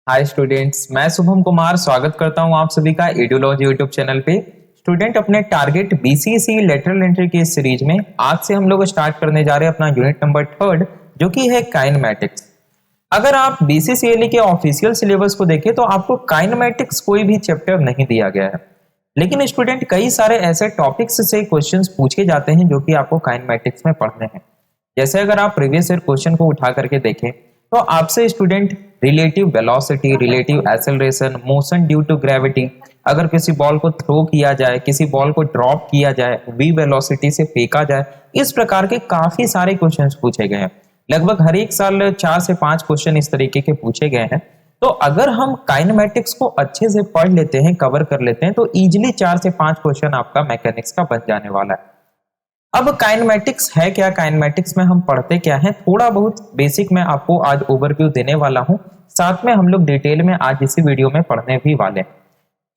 Hi students, मैं शुभम कुमार स्वागत करता हूं आप सभी का एडुलॉजी यूट्यूब चैनल पे। स्टूडेंट, अपने टारगेट बीसीएसई लेटरल एंट्री की इस सीरीज में आज से हम लोग स्टार्ट करने जा रहे हैं अपना यूनिट नंबर 3 जो कि है काइनेमैटिक्स। अगर आप बीसीसीएलई के ऑफिशियल सिलेबस को देखें तो आपको काइनेमैटिक्स कोई भी चैप्टर नहीं दिया गया है, लेकिन स्टूडेंट कई सारे ऐसे टॉपिक्स से क्वेश्चंस पूछे जाते हैं जो कि आपको काइनेमैटिक्स में पढ़ने हैं। जैसे अगर आप प्रीवियस ईयर क्वेश्चन को उठा करके देखें तो आपसे student relative velocity, relative acceleration, motion due to gravity, अगर किसी बॉल को थ्रो किया जाए, किसी बॉल को ड्रॉप किया जाए, वी वेलोसिटी से फेंका जाए, इस प्रकार के काफी सारे क्वेश्चंस पूछे गए हैं। लगभग हर एक साल 4 से 5 क्वेश्चन इस तरीके के पूछे गए हैं। तो अगर हम काइनेमैटिक्स को अच्छे से पढ़ लेते हैं, कवर कर लेते हैं, तो इजिली 4 से 5 क्वेश्चन आपका मैकेनिक्स का बन जाने वाला है। अब काइनेमैटिक्स है क्या, काइनेमैटिक्स में हम पढ़ते क्या है, थोड़ा बहुत बेसिक मैं आपको आज ओवरव्यू देने वाला हूं। साथ में हम लोग डिटेल में आज इसी वीडियो में पढ़ने भी वाले हैं।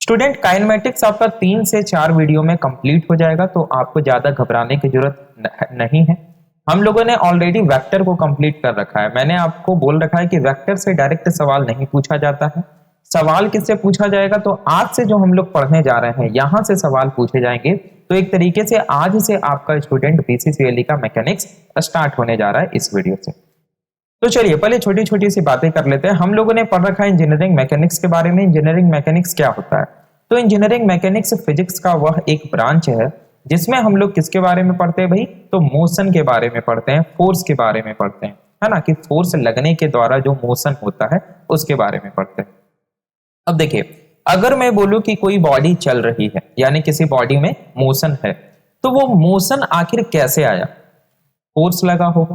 स्टूडेंट, काइनेमैटिक्स आपका 3 से 4 वीडियो में कंप्लीट हो जाएगा, तो आपको ज्यादा घबराने की जरूरत नहीं है। हम लोगों ने ऑलरेडी वेक्टर को कंप्लीट कर रखा है। मैंने आपको बोल रखा है कि वेक्टर से डायरेक्ट सवाल नहीं पूछा जाता है। सवाल किससे पूछा जाएगा, तो आज से जो हम लोग पढ़ने जा रहे हैं यहां से सवाल पूछे जाएंगे। तो एक तरीके से आज से आपका स्टूडेंट बीसीसीएलई का मैकेनिक्स स्टार्ट होने जा रहा है इस वीडियो से। तो चलिए पहले छोटी छोटी सी बातें कर लेते हैं। हम लोगों ने पढ़ रखा है इंजीनियरिंग मैकेनिक्स के बारे में। इंजीनियरिंग मैकेनिक्स क्या होता है, तो इंजीनियरिंग मैकेनिक्स फिजिक्स का वह एक ब्रांच है जिसमें हम लोग किसके बारे में पढ़ते हैं भाई, तो मोशन के बारे में पढ़ते हैं, फोर्स के बारे में पढ़ते हैं, है ना, कि फोर्स लगने के द्वारा जो मोशन होता है उसके बारे में पढ़ते हैं। अब देखिए, अगर मैं बोलूं कि कोई बॉडी चल रही है, यानी किसी बॉडी में मोशन है, तो वो मोशन आखिर कैसे आया, फोर्स लगा होगा।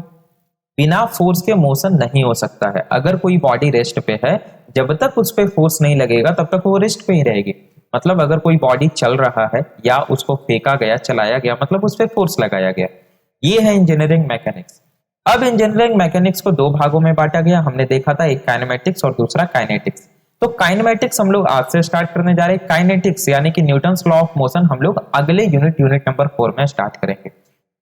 बिना फोर्स के मोशन नहीं हो सकता है। अगर कोई बॉडी रेस्ट पे है, जब तक उस पे फोर्स नहीं लगेगा तब तक वो रेस्ट पे ही रहेगी। मतलब अगर कोई बॉडी चल रहा है या उसको फेंका गया, चलाया गया, मतलब उस पे फोर्स लगाया गया। ये है इंजीनियरिंग मैकेनिक्स। अब इंजीनियरिंग मैकेनिक्स को 2 भागों में बांटा गया। हमने देखा था एक काइनेमैटिक्स और दूसरा काइनेटिक्स। तो काइनेमैटिक्स हम लोग आज से स्टार्ट करने जा रहे हैं। काइनेटिक्स यानी कि न्यूटन्स लॉ ऑफ मोशन हम लोग अगले यूनिट नंबर 4 में स्टार्ट करेंगे।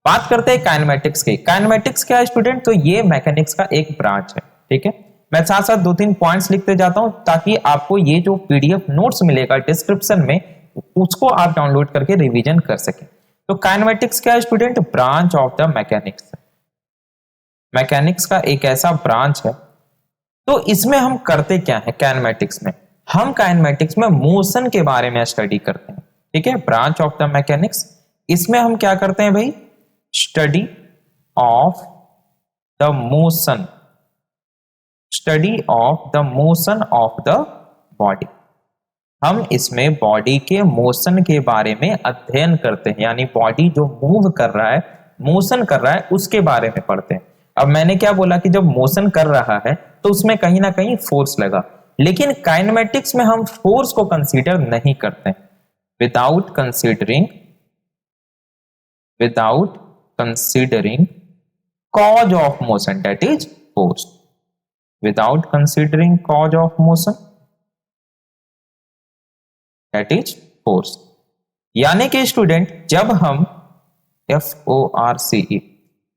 बात करते हैं काइनेमैटिक्स की। काइनेमैटिक्स क्या है स्टूडेंट, तो ये मैकेनिक्स का एक ब्रांच है। ठीक है, मैं साथ साथ 2-3 पॉइंट्स लिखते जाता हूं ताकि आपको ये जो पीडीएफ नोट्स मिलेगा डिस्क्रिप्शन में, उसको आप डाउनलोड करके रिवीजन कर सकें। तो काइनेमैटिक्स क्या है student, branch of the mechanics. Mechanics का एक ऐसा ब्रांच है। तो इसमें हम करते क्या है काइनेमैटिक्स में, हम काइनेमैटिक्स में मोशन के बारे में स्टडी करते हैं। ठीक है, ब्रांच ऑफ द मैकेनिक्स। इसमें हम क्या करते हैं भाई, study of the motion, study of the motion of the body. हम इसमें बॉडी के मोशन के बारे में अध्ययन करते हैं, यानी बॉडी जो मूव कर रहा है, मोशन कर रहा है, उसके बारे में पढ़ते हैं। अब मैंने क्या बोला कि जब मोशन कर रहा है तो उसमें कहीं ना कहीं फोर्स लगा, लेकिन काइनेमैटिक्स में हम फोर्स को कंसीडर नहीं करते। Without considering cause of motion, that is force. Without considering cause of motion, that is force. यानी कि स्टूडेंट, जब हम FORCE,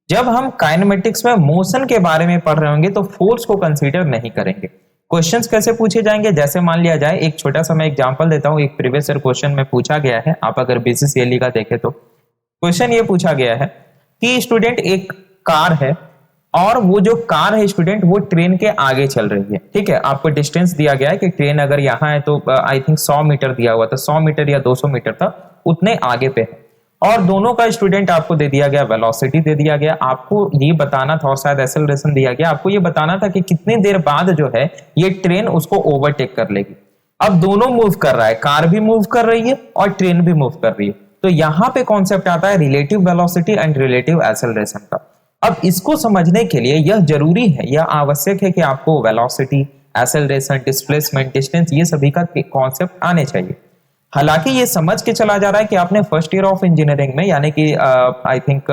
जब हम काइनेमैटिक्स में मोशन के बारे में पढ़ रहे होंगे तो फोर्स को कंसीडर नहीं करेंगे। क्वेश्चंस कैसे पूछे जाएंगे, जैसे मान लिया जाए, एक छोटा सा मैं एग्जांपल देता हूं। एक प्रीवियस ईयर क्वेश्चन में पूछा गया है, आप अगर बीसीसीएलई का देखें तो क्वेश्चन ये पूछा गया है कि स्टूडेंट एक कार है और वो जो कार है स्टूडेंट वो ट्रेन के आगे चल रही है। ठीक है, आपको डिस्टेंस दिया गया है कि ट्रेन अगर यहाँ है तो आई थिंक 100 मीटर दिया हुआ था, 100 मीटर या 200 मीटर था, उतने आगे पे है। और दोनों का स्टूडेंट आपको दे दिया गया, वेलोसिटी दे दिया गया, आपको ये बताना था, और शायद एक्सेलरेशन दिया गया, आपको ये बताना था कि कितनी देर बाद जो है ये ट्रेन उसको ओवरटेक कर लेगी। अब दोनों मूव कर रहा है, कार भी मूव कर रही है और ट्रेन भी मूव कर रही है। तो यहां पे कॉन्सेप्ट आता है relative velocity and relative acceleration का। अब इसको समझने के लिए यह जरूरी है, यह आवश्यक है कि आपको वेलोसिटी, एक्सेलरेशन, डिस्प्लेसमेंट, डिस्टेंस, ये सभी का कॉन्सेप्ट आने चाहिए। हालांकि ये समझ के चला जा रहा है कि आपने फर्स्ट ईयर ऑफ इंजीनियरिंग में, यानी कि आई थिंक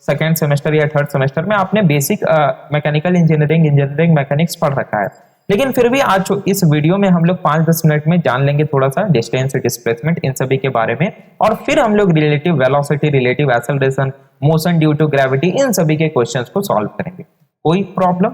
सेकेंड सेमेस्टर या थर्ड सेमेस्टर में आपने बेसिक मैकेनिकल इंजीनियरिंग मैकेनिक्स पढ़ रखा है, लेकिन फिर भी आज इस वीडियो में हम लोग 5-10 मिनट में जान लेंगे थोड़ा सा डिस्टेंस, डिस्प्लेसमेंट, इन सभी के बारे में, और फिर हम लोग relative velocity, relative acceleration, motion due to gravity, इन सभी के क्वेश्चंस को सॉल्व करेंगे। कोई प्रॉब्लम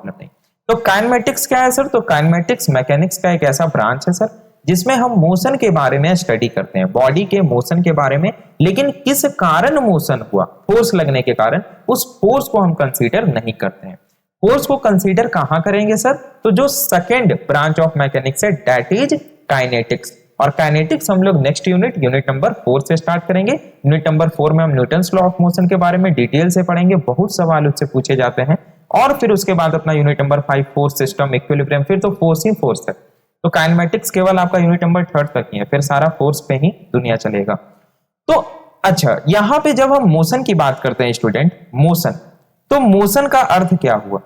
नहीं। तो काइनेमेटिक्स क्या है सर? तो काइनेमेटिक्स मैकेनिक्स का एक ऐसा ब्रांच है सर जिसमें हम मोशन के बारे में स्टडी करते हैं, बॉडी के मोशन के बारे में, लेकिन किस कारण मोशन हुआ, फोर्स लगने के कारण, उस फोर्स को हम कंसीडर नहीं करते हैं। फोर्स को कंसीडर कहां करेंगे सर? तो जो सेकेंड ब्रांच ऑफ मैकेनिक्स है दैट इज काइनेटिक्स। और काइनेटिक्स हम लोग नेक्स्ट यूनिट नंबर 4 से स्टार्ट करेंगे। यूनिट नंबर 4 में हम न्यूटन्स लॉ ऑफ मोशन के बारे में डिटेल से पढ़ेंगे, बहुत सवाल उससे पूछे जाते हैं। और फिर उसके बाद अपना unit number 5 force system, equilibrium, फिर तो फोर्स ही फोर्स है। तो काइनेमेटिक्स केवल आपका यूनिट नंबर 3 तक ही है, फिर सारा फोर्स पे ही दुनिया चलेगा। तो अच्छा, यहां पे जब हम मोशन की बात करते हैं स्टूडेंट, मोशन, तो मोशन का अर्थ क्या हुआ?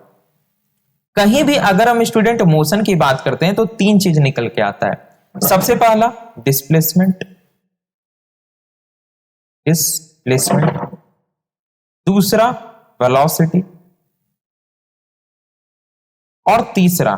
कहीं भी अगर हम स्टूडेंट मोशन की बात करते हैं तो 3 चीज निकल के आता है। सबसे पहला डिस्प्लेसमेंट, दूसरा वेलोसिटी, और तीसरा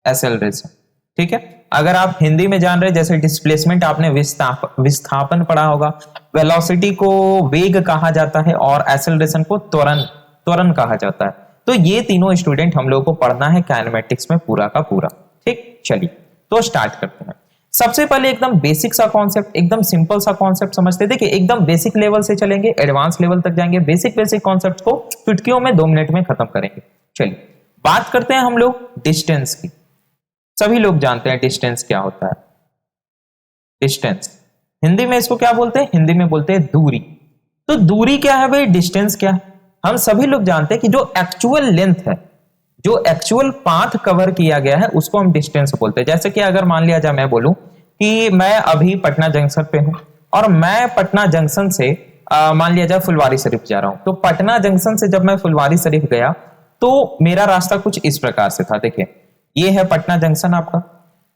एक्सेलरेशन। ठीक है, अगर आप हिंदी में जान रहे, जैसे डिस्प्लेसमेंट आपने विस्थापन पढ़ा होगा, वेलोसिटी को वेग कहा जाता है और एक्सेलरेशन को त्वरण कहा जाता है। तो ये तीनों स्टूडेंट हम लोगों को पढ़ना है काइनेमेटिक्स में पूरा का पूरा। ठीक, चलिए तो स्टार्ट करते हैं। सबसे पहले एकदम बेसिक सा कॉन्सेप्ट, एकदम सिंपल सा कॉन्सेप्ट समझते। देखिए एकदम बेसिक लेवल से चलेंगे, एडवांस लेवल तक जाएंगे, बेसिक कॉन्सेप्ट को चुटकियों में 2 मिनट में खत्म करेंगे। चलिए बात करते हैं हम लोग डिस्टेंस की। सभी लोग जानते हैं डिस्टेंस क्या होता है। डिस्टेंस हिंदी में इसको क्या बोलते हैं? हिंदी में बोलते हैं दूरी। तो दूरी क्या है भाई? डिस्टेंस क्या है? हम सभी लोग जानते हैं कि जो एक्चुअल लेंथ है, जो एक्चुअल पाथ कवर किया गया है, उसको हम डिस्टेंस बोलते हैं। जैसे कि अगर मान लिया जाए मैं बोलूं कि मैं अभी पटना जंक्शन पे हूं और मैं पटना जंक्शन से मान लिया जाए फुलवारी शरीफ जा रहा हूं। तो पटना जंक्शन से जब मैं फुलवारी शरीफ गया तो मेरा रास्ता कुछ इस प्रकार से था। देखिए ये है पटना जंक्शन आपका।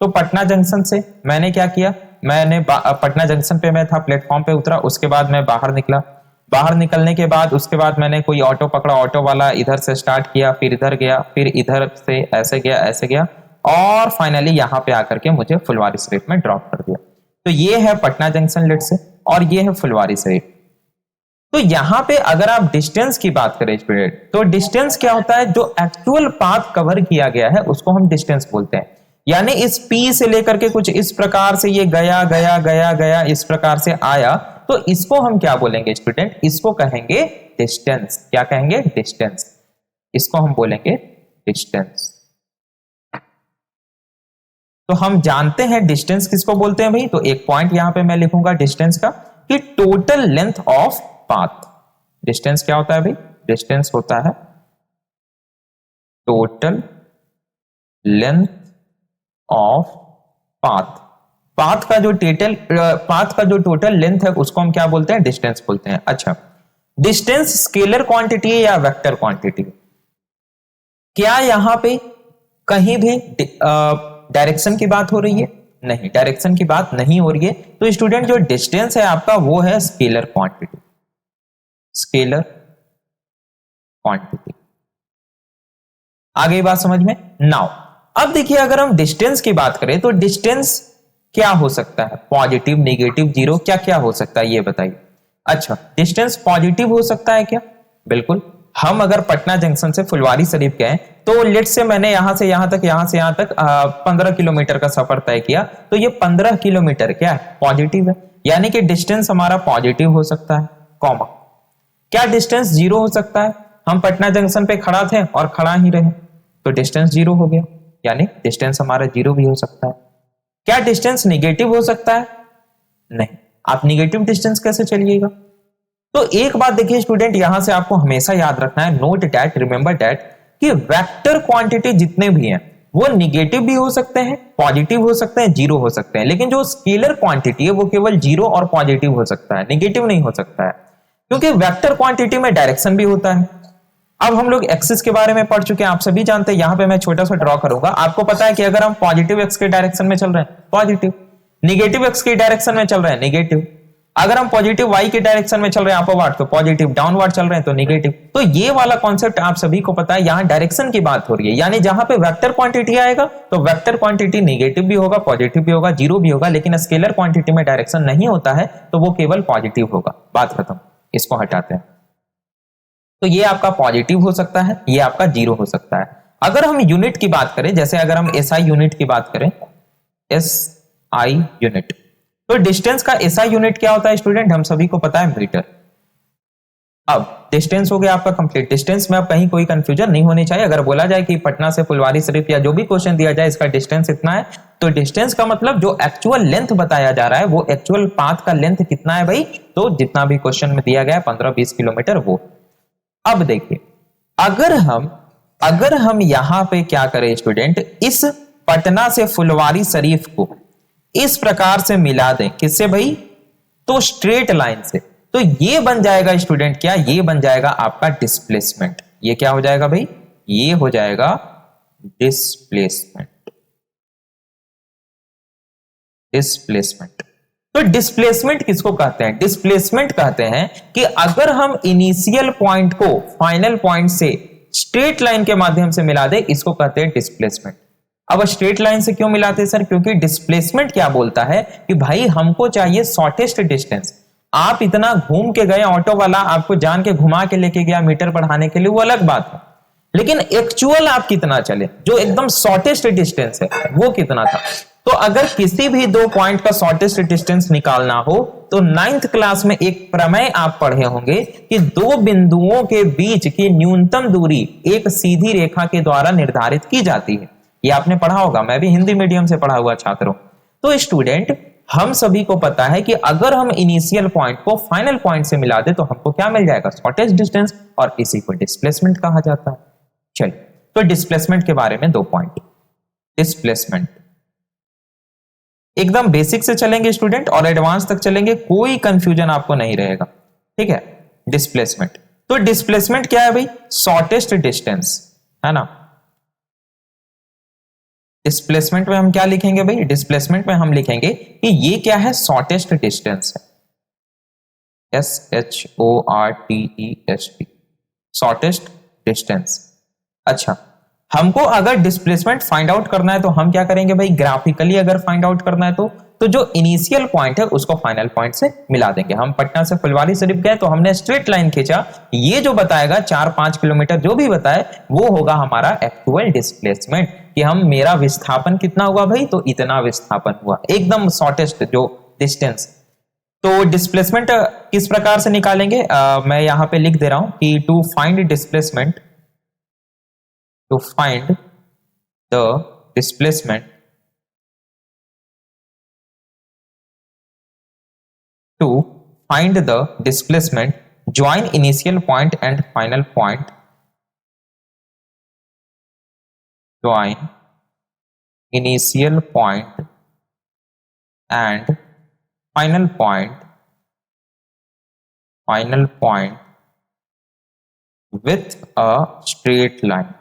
तो पटना जंक्शन से मैंने क्या किया, मैंने पटना जंक्शन पे मैं था, प्लेटफॉर्म पे उतरा, उसके बाद मैं बाहर निकला। बाहर निकलने के बाद उसके बाद मैंने कोई ऑटो पकड़ा, ऑटो वाला इधर से स्टार्ट किया, फिर इधर गया, फिर इधर से ऐसे गया और फाइनली यहाँ पे आकर के मुझे फुलवारी शरीफ में ड्रॉप कर दिया। तो ये है पटना जंक्शन लेट से, और ये है फुलवारी शरीफ। तो यहां पे अगर आप डिस्टेंस की बात करें स्टूडेंट, तो डिस्टेंस क्या होता है? जो एक्चुअल पाथ कवर किया गया है उसको हम डिस्टेंस बोलते हैं। यानी इस P से लेकर के कुछ इस प्रकार से ये गया इस प्रकार से आया, तो इसको हम क्या बोलेंगे स्टूडेंट? इसको कहेंगे डिस्टेंस। क्या कहेंगे? डिस्टेंस। इसको हम बोलेंगे डिस्टेंस। तो हम जानते हैं डिस्टेंस किसको बोलते हैं भाई। तो एक पॉइंट यहां पे मैं लिखूंगा डिस्टेंस का कि total length of path. Distance क्या होता है भाई? डिस्टेंस होता है total length of path. Path का जो टोटल लेंथ है उसको हम क्या बोलते हैं? डिस्टेंस बोलते हैं। अच्छा, डिस्टेंस स्केलर क्वांटिटी है या वेक्टर क्वांटिटी? क्या यहां पे कहीं भी डायरेक्शन की बात हो रही है? नहीं, डायरेक्शन की बात नहीं हो रही है। तो स्टूडेंट जो डिस्टेंस है आपका वो है स्केलर क्वांटिटी। स्केलर क्वांटिटी, आ गई बात समझ में? नाउ अब देखिए अगर हम डिस्टेंस की बात करें तो डिस्टेंस क्या हो सकता है? पॉजिटिव, नेगेटिव, जीरो, क्या क्या हो सकता है ये बताइए। अच्छा, डिस्टेंस पॉजिटिव हो सकता है क्या? बिल्कुल। हम अगर पटना जंक्शन से फुलवारी शरीफ गए तो लेट से मैंने यहां से यहां तक 15 किलोमीटर का सफर तय किया, तो ये 15 किलोमीटर क्या है? पॉजिटिव है। यानी कि डिस्टेंस हमारा पॉजिटिव हो सकता है, कॉमा। क्या डिस्टेंस जीरो हो सकता है? हम पटना जंक्शन पे खड़ा थे और खड़ा ही रहे तो डिस्टेंस जीरो हो गया, यानी डिस्टेंस हमारा जीरो भी हो सकता है। क्या डिस्टेंस निगेटिव हो सकता है? नहीं। आप निगेटिव डिस्टेंस कैसे चलिएगा? तो एक बात देखिए स्टूडेंट, यहां से आपको हमेशा याद रखना है, नोट दैट, रिमेंबर दैट, कि वेक्टर क्वांटिटी जितने भी हैं वो निगेटिव भी हो सकते हैं, पॉजिटिव हो सकते हैं, जीरो हो सकते हैं, लेकिन जो स्केलर क्वांटिटी है वो केवल जीरो और पॉजिटिव हो सकता है, निगेटिव नहीं हो सकता है, क्योंकि वेक्टर क्वांटिटी में डायरेक्शन भी होता है। अब हम लोग एक्सिस के बारे में पढ़ चुके हैं, आप सभी जानते हैं। यहां पे मैं छोटा सा ड्रॉ करूंगा, आपको पता है कि अगर हम पॉजिटिव एक्स के डायरेक्शन में चल रहे हैं पॉजिटिव, निगेटिव एक्स के डायरेक्शन में चल रहे हैं निगेटिव, अगर हम पॉजिटिव वाई के डायरेक्शन में चल रहे हैं अपवर्ड तो पॉजिटिव, डाउनवर्ड चल रहे हैं तो निगेटिव। तो ये वाला कॉन्सेप्ट आप सभी को पता है, यहां डायरेक्शन की बात हो रही है, यानी जहां पे वेक्टर क्वांटिटी आएगा तो वेक्टर क्वांटिटी निगेटिव भी होगा, पॉजिटिव भी होगा, जीरो भी होगा, लेकिन स्केलर क्वांटिटी में डायरेक्शन नहीं होता है तो वो केवल पॉजिटिव होगा। बात खत्म, इसको हटाते हैं। तो ये आपका पॉजिटिव हो सकता है, ये आपका जीरो हो सकता है। अगर हम यूनिट की बात करें, जैसे अगर हम एसआई यूनिट की बात करें, एसआई यूनिट, तो डिस्टेंस का एसआई यूनिट क्या होता है स्टूडेंट, हम सभी को पता है मीटर। अब डिस्टेंस हो गया आपका कंप्लीट। डिस्टेंस में अब कहीं कोई कंफ्यूजन नहीं होनी चाहिए। अगर बोला जाए कि पटना से फुलवारी शरीफ या जो भी क्वेश्चन दिया जाए इसका डिस्टेंस इतना है, तो डिस्टेंस का मतलब जो एक्चुअल लेंथ बताया जा रहा है वो एक्चुअल पाथ का लेंथ कितना है भाई, तो जितना भी क्वेश्चन में दिया गया है 15-20 किलोमीटर वो। अब देखिए, अगर हम यहां पे क्या करें स्टूडेंट, इस पटना से फुलवारी शरीफ को इस प्रकार से मिला दें, किससे भाई, तो स्ट्रेट लाइन से, तो ये बन जाएगा स्टूडेंट क्या, ये बन जाएगा आपका डिस्प्लेसमेंट। ये क्या हो जाएगा भाई, ये हो जाएगा डिस्प्लेसमेंट। डिस्प्लेसमेंट, तो डिस्प्लेसमेंट किसको कहते हैं, डिस्प्लेसमेंट कहते हैं कि अगर हम इनिशियल पॉइंट को फाइनल पॉइंट से स्ट्रेट लाइन के माध्यम से मिला दे, इसको कहते हैं डिस्प्लेसमेंट। अब स्ट्रेट लाइन से क्यों मिलाते हैं सर, क्योंकि डिस्प्लेसमेंट क्या बोलता है कि भाई हमको चाहिए शॉर्टेस्ट डिस्टेंस। आप इतना घूम के गए, ऑटो वाला आपको जान के घुमा के लेके गया मीटर बढ़ाने के लिए, वो अलग बात है, लेकिन एक्चुअल आप कितना चले, जो एकदम शॉर्टेस्ट डिस्टेंस है वो कितना था। तो अगर किसी भी दो पॉइंट का शॉर्टेस्ट डिस्टेंस निकालना हो तो 9th क्लास में एक प्रमेय आप पढ़े होंगे कि दो बिंदुओं के बीच की न्यूनतम दूरी एक सीधी रेखा के द्वारा निर्धारित की जाती है। ये आपने पढ़ा होगा, मैं भी हिंदी मीडियम से पढ़ा हुआ छात्र हूं। तो स्टूडेंट, हम सभी को पता है कि अगर हम इनिशियल पॉइंट को फाइनल पॉइंट से मिला दे तो हमको क्या मिल जाएगा, शॉर्टेस्ट डिस्टेंस, और इसी को डिस्प्लेसमेंट कहा जाता है। चलिए, तो डिस्प्लेसमेंट के बारे में 2 पॉइंट। डिस्प्लेसमेंट एकदम बेसिक से चलेंगे स्टूडेंट और एडवांस तक चलेंगे, कोई कंफ्यूजन आपको नहीं रहेगा, ठीक है। डिस्प्लेसमेंट, तो डिस्प्लेसमेंट क्या है भाई, शॉर्टेस्ट डिस्टेंस, है ना। डिस्प्लेसमेंट में हम क्या लिखेंगे भाई, डिस्प्लेसमेंट में हम लिखेंगे कि ये क्या है, शॉर्टेस्ट डिस्टेंस है, SHORTEST, शॉर्टेस्ट डिस्टेंस। अच्छा, हमको अगर डिस्प्लेसमेंट फाइंड आउट करना है तो हम क्या करेंगे भाई, ग्राफिकली अगर फाइंड आउट करना है तो जो इनिशियल पॉइंट है उसको फाइनल पॉइंट से मिला देंगे। हम पटना से फुलवारी शरीफ गए तो हमने स्ट्रेट लाइन खींचा, ये जो बताएगा 4-5 किलोमीटर जो भी बताए वो होगा हमारा एक्चुअल डिस्प्लेसमेंट, कि हम मेरा विस्थापन कितना हुआ भाई, तो इतना विस्थापन हुआ, एकदम शॉर्टेस्ट जो डिस्टेंस। तो डिस्प्लेसमेंट किस प्रकार से निकालेंगे, मैं यहां पे लिख दे रहा हूं कि to find displacement, to find the displacement, to find the displacement, join initial point and final point, join initial point and final point with a straight line,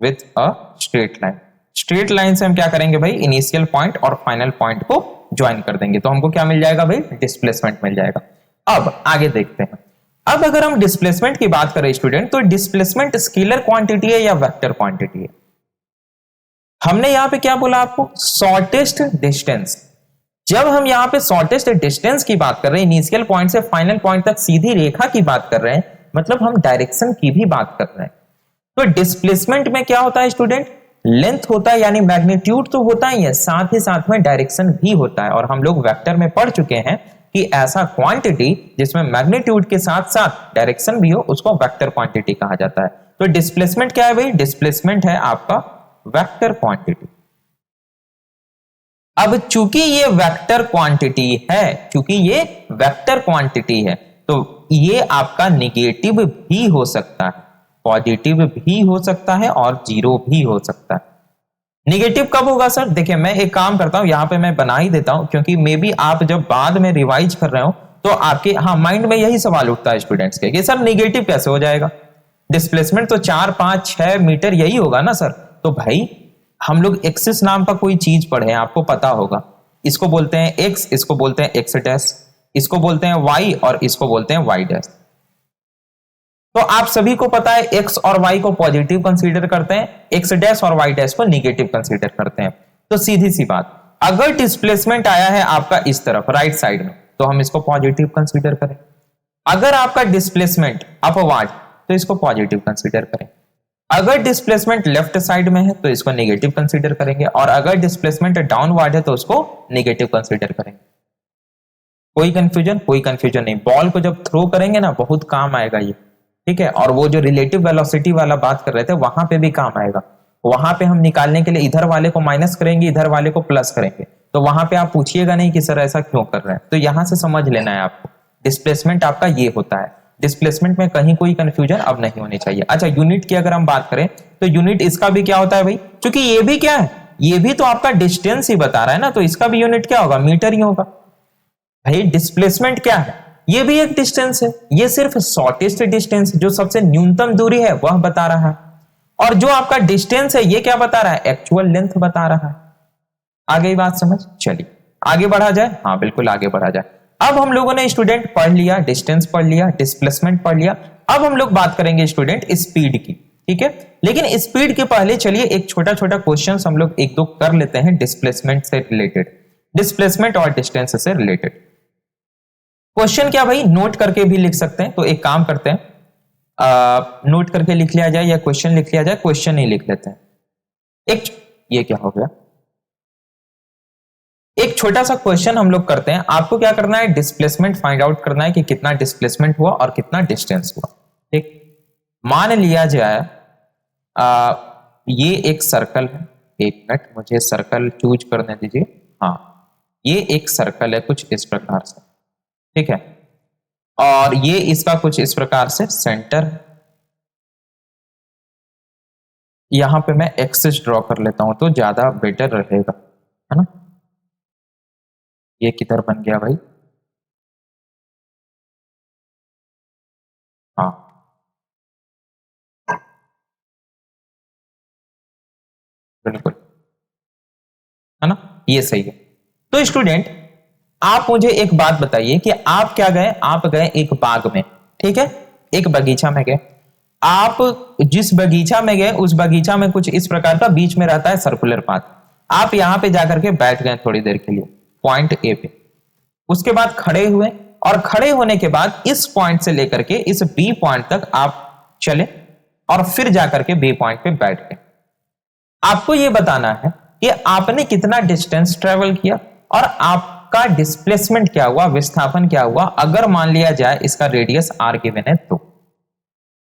with a straight line. Straight line से हम क्या करेंगे भाई, initial point और final point को join कर देंगे, तो हमको क्या मिल जाएगा भाई, डिस्प्लेसमेंट मिल जाएगा। अब आगे देखते हैं। अब अगर हम डिस्प्लेसमेंट की बात करें स्टूडेंट, तो डिस्प्लेसमेंट स्केलर क्वांटिटी है या वेक्टर क्वांटिटी है। हमने यहां पे क्या बोला आपको, शॉर्टेस्ट डिस्टेंस। जब हम यहां पे शॉर्टेस्ट डिस्टेंस की बात कर रहे हैं, इनिशियल पॉइंट से फाइनल पॉइंट तक सीधी रेखा की बात कर रहे हैं, मतलब हम डायरेक्शन की भी बात कर रहे हैं। तो डिस्प्लेसमेंट में क्या होता है स्टूडेंट, लेंथ होता है, यानी मैग्नीट्यूड तो होता ही है, साथ ही साथ में डायरेक्शन भी होता है। और हम लोग वेक्टर में पढ़ चुके हैं कि ऐसा क्वांटिटी जिसमें मैग्नीट्यूड के साथ साथ डायरेक्शन भी हो उसको वेक्टर क्वांटिटी कहा जाता है। तो डिस्प्लेसमेंट क्या है भाई, डिस्प्लेसमेंट है आपका वेक्टर क्वांटिटी। अब चूंकि ये वेक्टर क्वांटिटी है, क्योंकि ये वेक्टर क्वांटिटी है, तो ये आपका निगेटिव भी हो सकता है, पॉजिटिव भी हो सकता है और जीरो भी हो सकता है। निगेटिव कब होगा सर, देखिए मैं एक काम करता हूं, यहां पे मैं बना ही देता हूं, क्योंकि मे बी आप जब बाद में रिवाइज कर रहे हो तो आपके माइंड में यही सवाल उठता है स्टूडेंट्स के कि सर निगेटिव कैसे हो जाएगा, डिस्प्लेसमेंट तो 4, 5, 6 मीटर यही होगा ना सर। तो भाई हम लोग एक्सिस नाम का कोई चीज पढ़े, आपको पता होगा, इसको बोलते हैं एक्स, इसको बोलते हैं एक्स डैश, इसको बोलते हैं वाई और इसको बोलते हैं वाई डैश। तो आप सभी को पता है एक्स और वाई को पॉजिटिव कंसीडर करते हैं, एक्स डैश और वाई डैश को निगेटिव कंसीडर करते हैं। तो सीधी सी बात, अगर डिस्प्लेसमेंट आया है आपका इस तरफ राइट साइड में, तो हम इसको पॉजिटिव कंसीडर करें। अगर आपका डिस्प्लेसमेंट अपवर्ड तो इसको पॉजिटिव कंसीडर करें, अगर डिस्प्लेसमेंट लेफ्ट साइड में है तो इसको नेगेटिव कंसीडर करेंगे, और अगर डिस्प्लेसमेंट डाउनवर्ड है तो उसको नेगेटिव कंसीडर करेंगे। कोई कंफ्यूजन? कोई कंफ्यूजन नहीं। बॉल को जब थ्रो करेंगे ना बहुत काम आएगा ये, ठीक है। और वो जो रिलेटिव वेलोसिटी वाला बात कर रहे थे वहां पे भी काम आएगा। वहां पे हम निकालने के लिए इधर वाले को माइनस करेंगे, इधर वाले को प्लस करेंगे, तो वहां पे आप पूछिएगा नहीं कि सर ऐसा क्यों कर रहे हैं। तो यहां से समझ लेना है आपको, डिस्प्लेसमेंट आपका ये होता है। डिस्प्लेसमेंट में कहीं कोई कंफ्यूजन अब नहीं होनी चाहिए। अच्छा, यूनिट की अगर हम बात करें तो यूनिट इसका भी क्या होता है भाई, क्योंकि ये भी क्या है, ये भी तो आपका डिस्टेंस ही बता रहा है ना, तो इसका भी यूनिट क्या होगा, मीटर ही होगा। भाई डिस्प्लेसमेंट क्या है, ये भी एक डिस्टेंस है, ये सिर्फ शॉर्टेस्ट डिस्टेंस जो सबसे न्यूनतम दूरी है वह बता रहा है, और जो आपका डिस्टेंस है ये क्या बता रहा है, एक्चुअल लेंथ बता रहा है। आ गई बात समझ? चलिए आगे बढ़ा जाए। हाँ बिल्कुल आगे बढ़ा जाए। अब हम लोगों ने स्टूडेंट पढ़ लिया, डिस्टेंस पढ़ लिया, डिस्प्लेसमेंट पढ़ लिया। अब हम लोग बात करेंगे स्टूडेंट स्पीड की, ठीक है। लेकिन स्पीड के पहले चलिए एक छोटा छोटा क्वेश्चन हम लोग एक दो कर लेते हैं डिस्प्लेसमेंट से रिलेटेड, डिस्प्लेसमेंट और डिस्टेंस से रिलेटेड। क्वेश्चन क्या भाई, नोट करके भी लिख सकते हैं, तो एक काम करते हैं नोट करके लिख लिया जाए या क्वेश्चन लिख लिया जाए, क्वेश्चन ही लिख लेते हैं। एक ये क्या हो गया, एक छोटा सा क्वेश्चन हम लोग करते हैं। आपको क्या करना है, डिस्प्लेसमेंट फाइंड आउट करना है कि कितना डिस्प्लेसमेंट हुआ और कितना डिस्टेंस हुआ, ठीक। मान लिया जाए ये एक सर्कल है, एक मिनट मुझे सर्कल चूज करने दीजिए। हाँ ये एक सर्कल है कुछ इस प्रकार से, ठीक है, और ये इसका कुछ इस प्रकार से सेंटर है। यहां पे मैं एक्सिस ड्रॉ कर लेता हूं तो ज्यादा बेटर रहेगा, है ना। ये किधर बन गया भाई, हाँ बिल्कुल, है ना, ये सही है। तो स्टूडेंट आप मुझे एक बात बताइए कि आप क्या गए, आप गए एक बाग में, ठीक है, एक बगीचा में गए। आप जिस बगीचा में गए उस बगीचा में कुछ इस प्रकार का बीच में रहता है सर्कुलर पाथ। आप यहां पे जाकर के बैठ गए थोड़ी देर के लिए पॉइंट ए पे, उसके बाद खड़े हुए, और खड़े होने के बाद इस पॉइंट से लेकर के इस बी पॉइंट तक आप चले, और फिर जाकर के बी पॉइंट पे बैठ गए। आपको यह बताना है कि आपने कितना डिस्टेंस ट्रेवल किया और आपका डिस्प्लेसमेंट क्या हुआ, विस्थापन क्या हुआ, अगर मान लिया जाए इसका रेडियस आर गिवन है तो।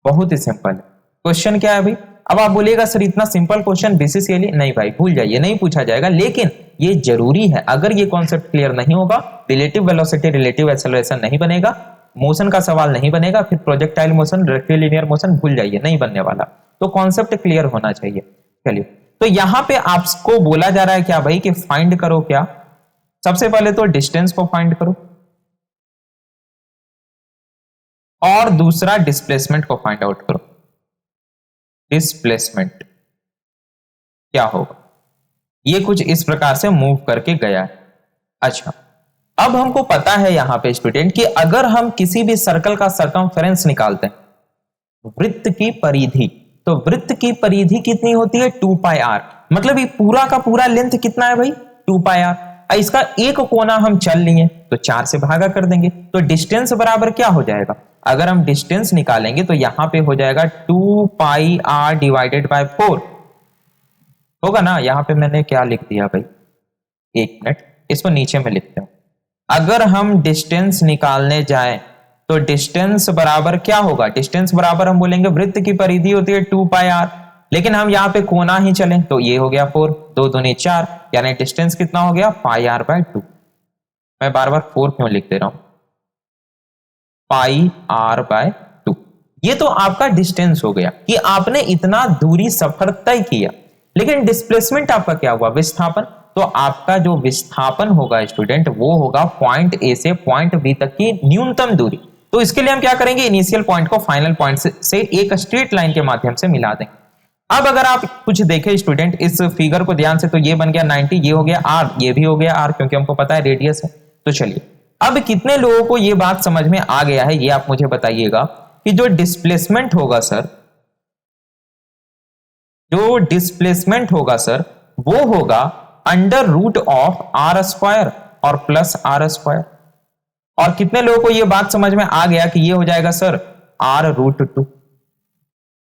बहुत ही सिंपल है क्वेश्चन। क्या है भाई, अब आप बोलिएगा सर इतना सिंपल क्वेश्चन बीसीसीएल, नहीं भाई भूल जाइए, नहीं पूछा जाएगा, लेकिन ये जरूरी है। अगर ये कॉन्सेप्ट क्लियर नहीं होगा, रिलेटिव वेलोसिटी रिलेटिव एक्सेलरेशन नहीं बनेगा, मोशन का सवाल नहीं बनेगा, फिर प्रोजेक्टाइल मोशन रेक्टिलिनियर मोशन भूल जाइए, नहीं बनने वाला। तो कॉन्सेप्ट क्लियर होना चाहिए। चलिए, तो यहां पे आपको बोला जा रहा है क्या भाई कि फाइंड करो क्या, सबसे पहले तो डिस्टेंस को फाइंड करो और दूसरा डिस्प्लेसमेंट को फाइंड आउट करो। डिस्प्लेसमेंट क्या होगा, ये कुछ इस प्रकार से मूव करके गया है। अच्छा, अब हमको पता है यहां पे स्टूडेंट कि अगर हम किसी भी सर्कल का सरकमफेरेंस निकालते हैं, वृत्त की परिधि, तो वृत्त की परिधि कितनी होती है, 2 पाई आर। मतलब ये पूरा का पूरा लेंथ कितना है भाई, 2 पाई आर। इसका एक कोना हम चल लिए तो 4 से भागा कर देंगे, तो डिस्टेंस बराबर क्या हो जाएगा, अगर हम डिस्टेंस निकालेंगे तो यहां पे हो जाएगा 2 पाई आर डिवाइडेड बाय 4 होगा ना। यहां पे मैंने क्या लिख दिया भाई, एक मिनट इसको नीचे में लिखते हूं। अगर हम डिस्टेंस निकालने जाएं तो डिस्टेंस बराबर क्या होगा, डिस्टेंस बराबर हम बोलेंगे वृत्त की परिधि होती है 2 पाई आर, लेकिन हम यहां पे कोना ही चलें तो ये हो गया 4, 2 दूनी 4, यानी डिस्टेंस कितना हो गया, पाई आर बाय 2। मैं बार बार 4 क्यों लिख दे रहा हूं, पाई आर बाय 2। ये तो आपका डिस्टेंस हो गया कि आपने इतना दूरी सफर तय किया। लेकिन डिस्प्लेसमेंट आपका क्या हुआ, विस्थापन। तो आपका जो विस्थापन होगा स्टूडेंट वो होगा पॉइंट ए से पॉइंट बी तक की न्यूनतम दूरी। तो इसके लिए हम क्या करेंगे, इनिशियल पॉइंट को फाइनल पॉइंट से एक स्ट्रेट लाइन के माध्यम से मिला देंगे। अब अगर आप कुछ देखें स्टूडेंट इस फिगर को ध्यान से, तो ये बन गया 90, ये हो गया आर, ये भी हो गया आर, क्योंकि हमको पता है रेडियस है। तो चलिए, अब कितने लोगों को ये बात समझ में आ गया है, ये आप मुझे बताइएगा कि जो डिस्प्लेसमेंट होगा सर, जो डिस्प्लेसमेंट होगा सर वो होगा under root of r square और प्लस आर स्क्वायर। और कितने लोगों को यह बात समझ में आ गया कि यह हो जाएगा सर r√2।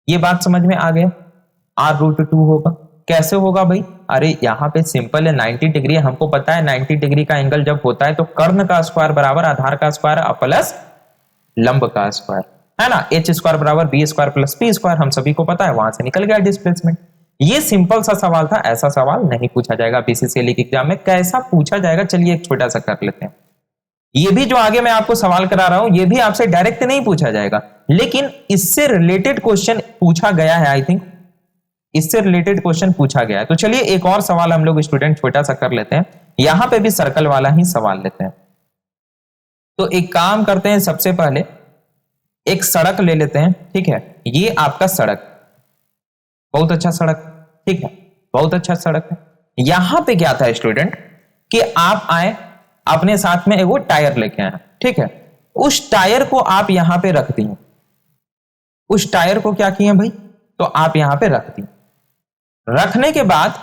ये बात समझ में आ गया, r√2 होगा। कैसे होगा भाई? अरे यहां पे सिंपल है, 90 डिग्री हमको पता है। 90 डिग्री का एंगल जब होता है तो कर्ण का स्क्वायर बराबर आधार का स्क्वायर प्लस लंब का स्क्वायर, है ना। h स्क्वायर बराबर b square plus p square, हम सभी को पता है। वहां से निकल गया डिस्प्लेसमेंट। ये सिंपल सा सवाल था, ऐसा सवाल नहीं पूछा जाएगा बीसीसीएल के एग्जाम में। कैसा पूछा जाएगा, चलिए एक छोटा सा कर लेते हैं। ये भी जो आगे मैं आपको सवाल करा रहा हूं, ये भी आपसे डायरेक्ट नहीं पूछा जाएगा, लेकिन इससे रिलेटेड क्वेश्चन पूछा गया है। आई थिंक इससे रिलेटेड क्वेश्चन पूछा गया है। तो चलिए एक और सवाल हम लोग स्टूडेंट छोटा सा कर लेते हैं। यहां पे भी सर्कल वाला ही सवाल लेते हैं। तो एक काम करते हैं, सबसे पहले एक सड़क ले लेते हैं, ठीक है। ये आपका सड़क, बहुत अच्छा सड़क, ठीक है, बहुत अच्छा सड़क है। यहां पे क्या था स्टूडेंट कि आप आए, अपने साथ में वो टायर लेके आए, ठीक है। उस टायर को आप यहां पे रख दिए। उस टायर को क्या किए भाई? तो आप यहां पे रख दिए। रखने के बाद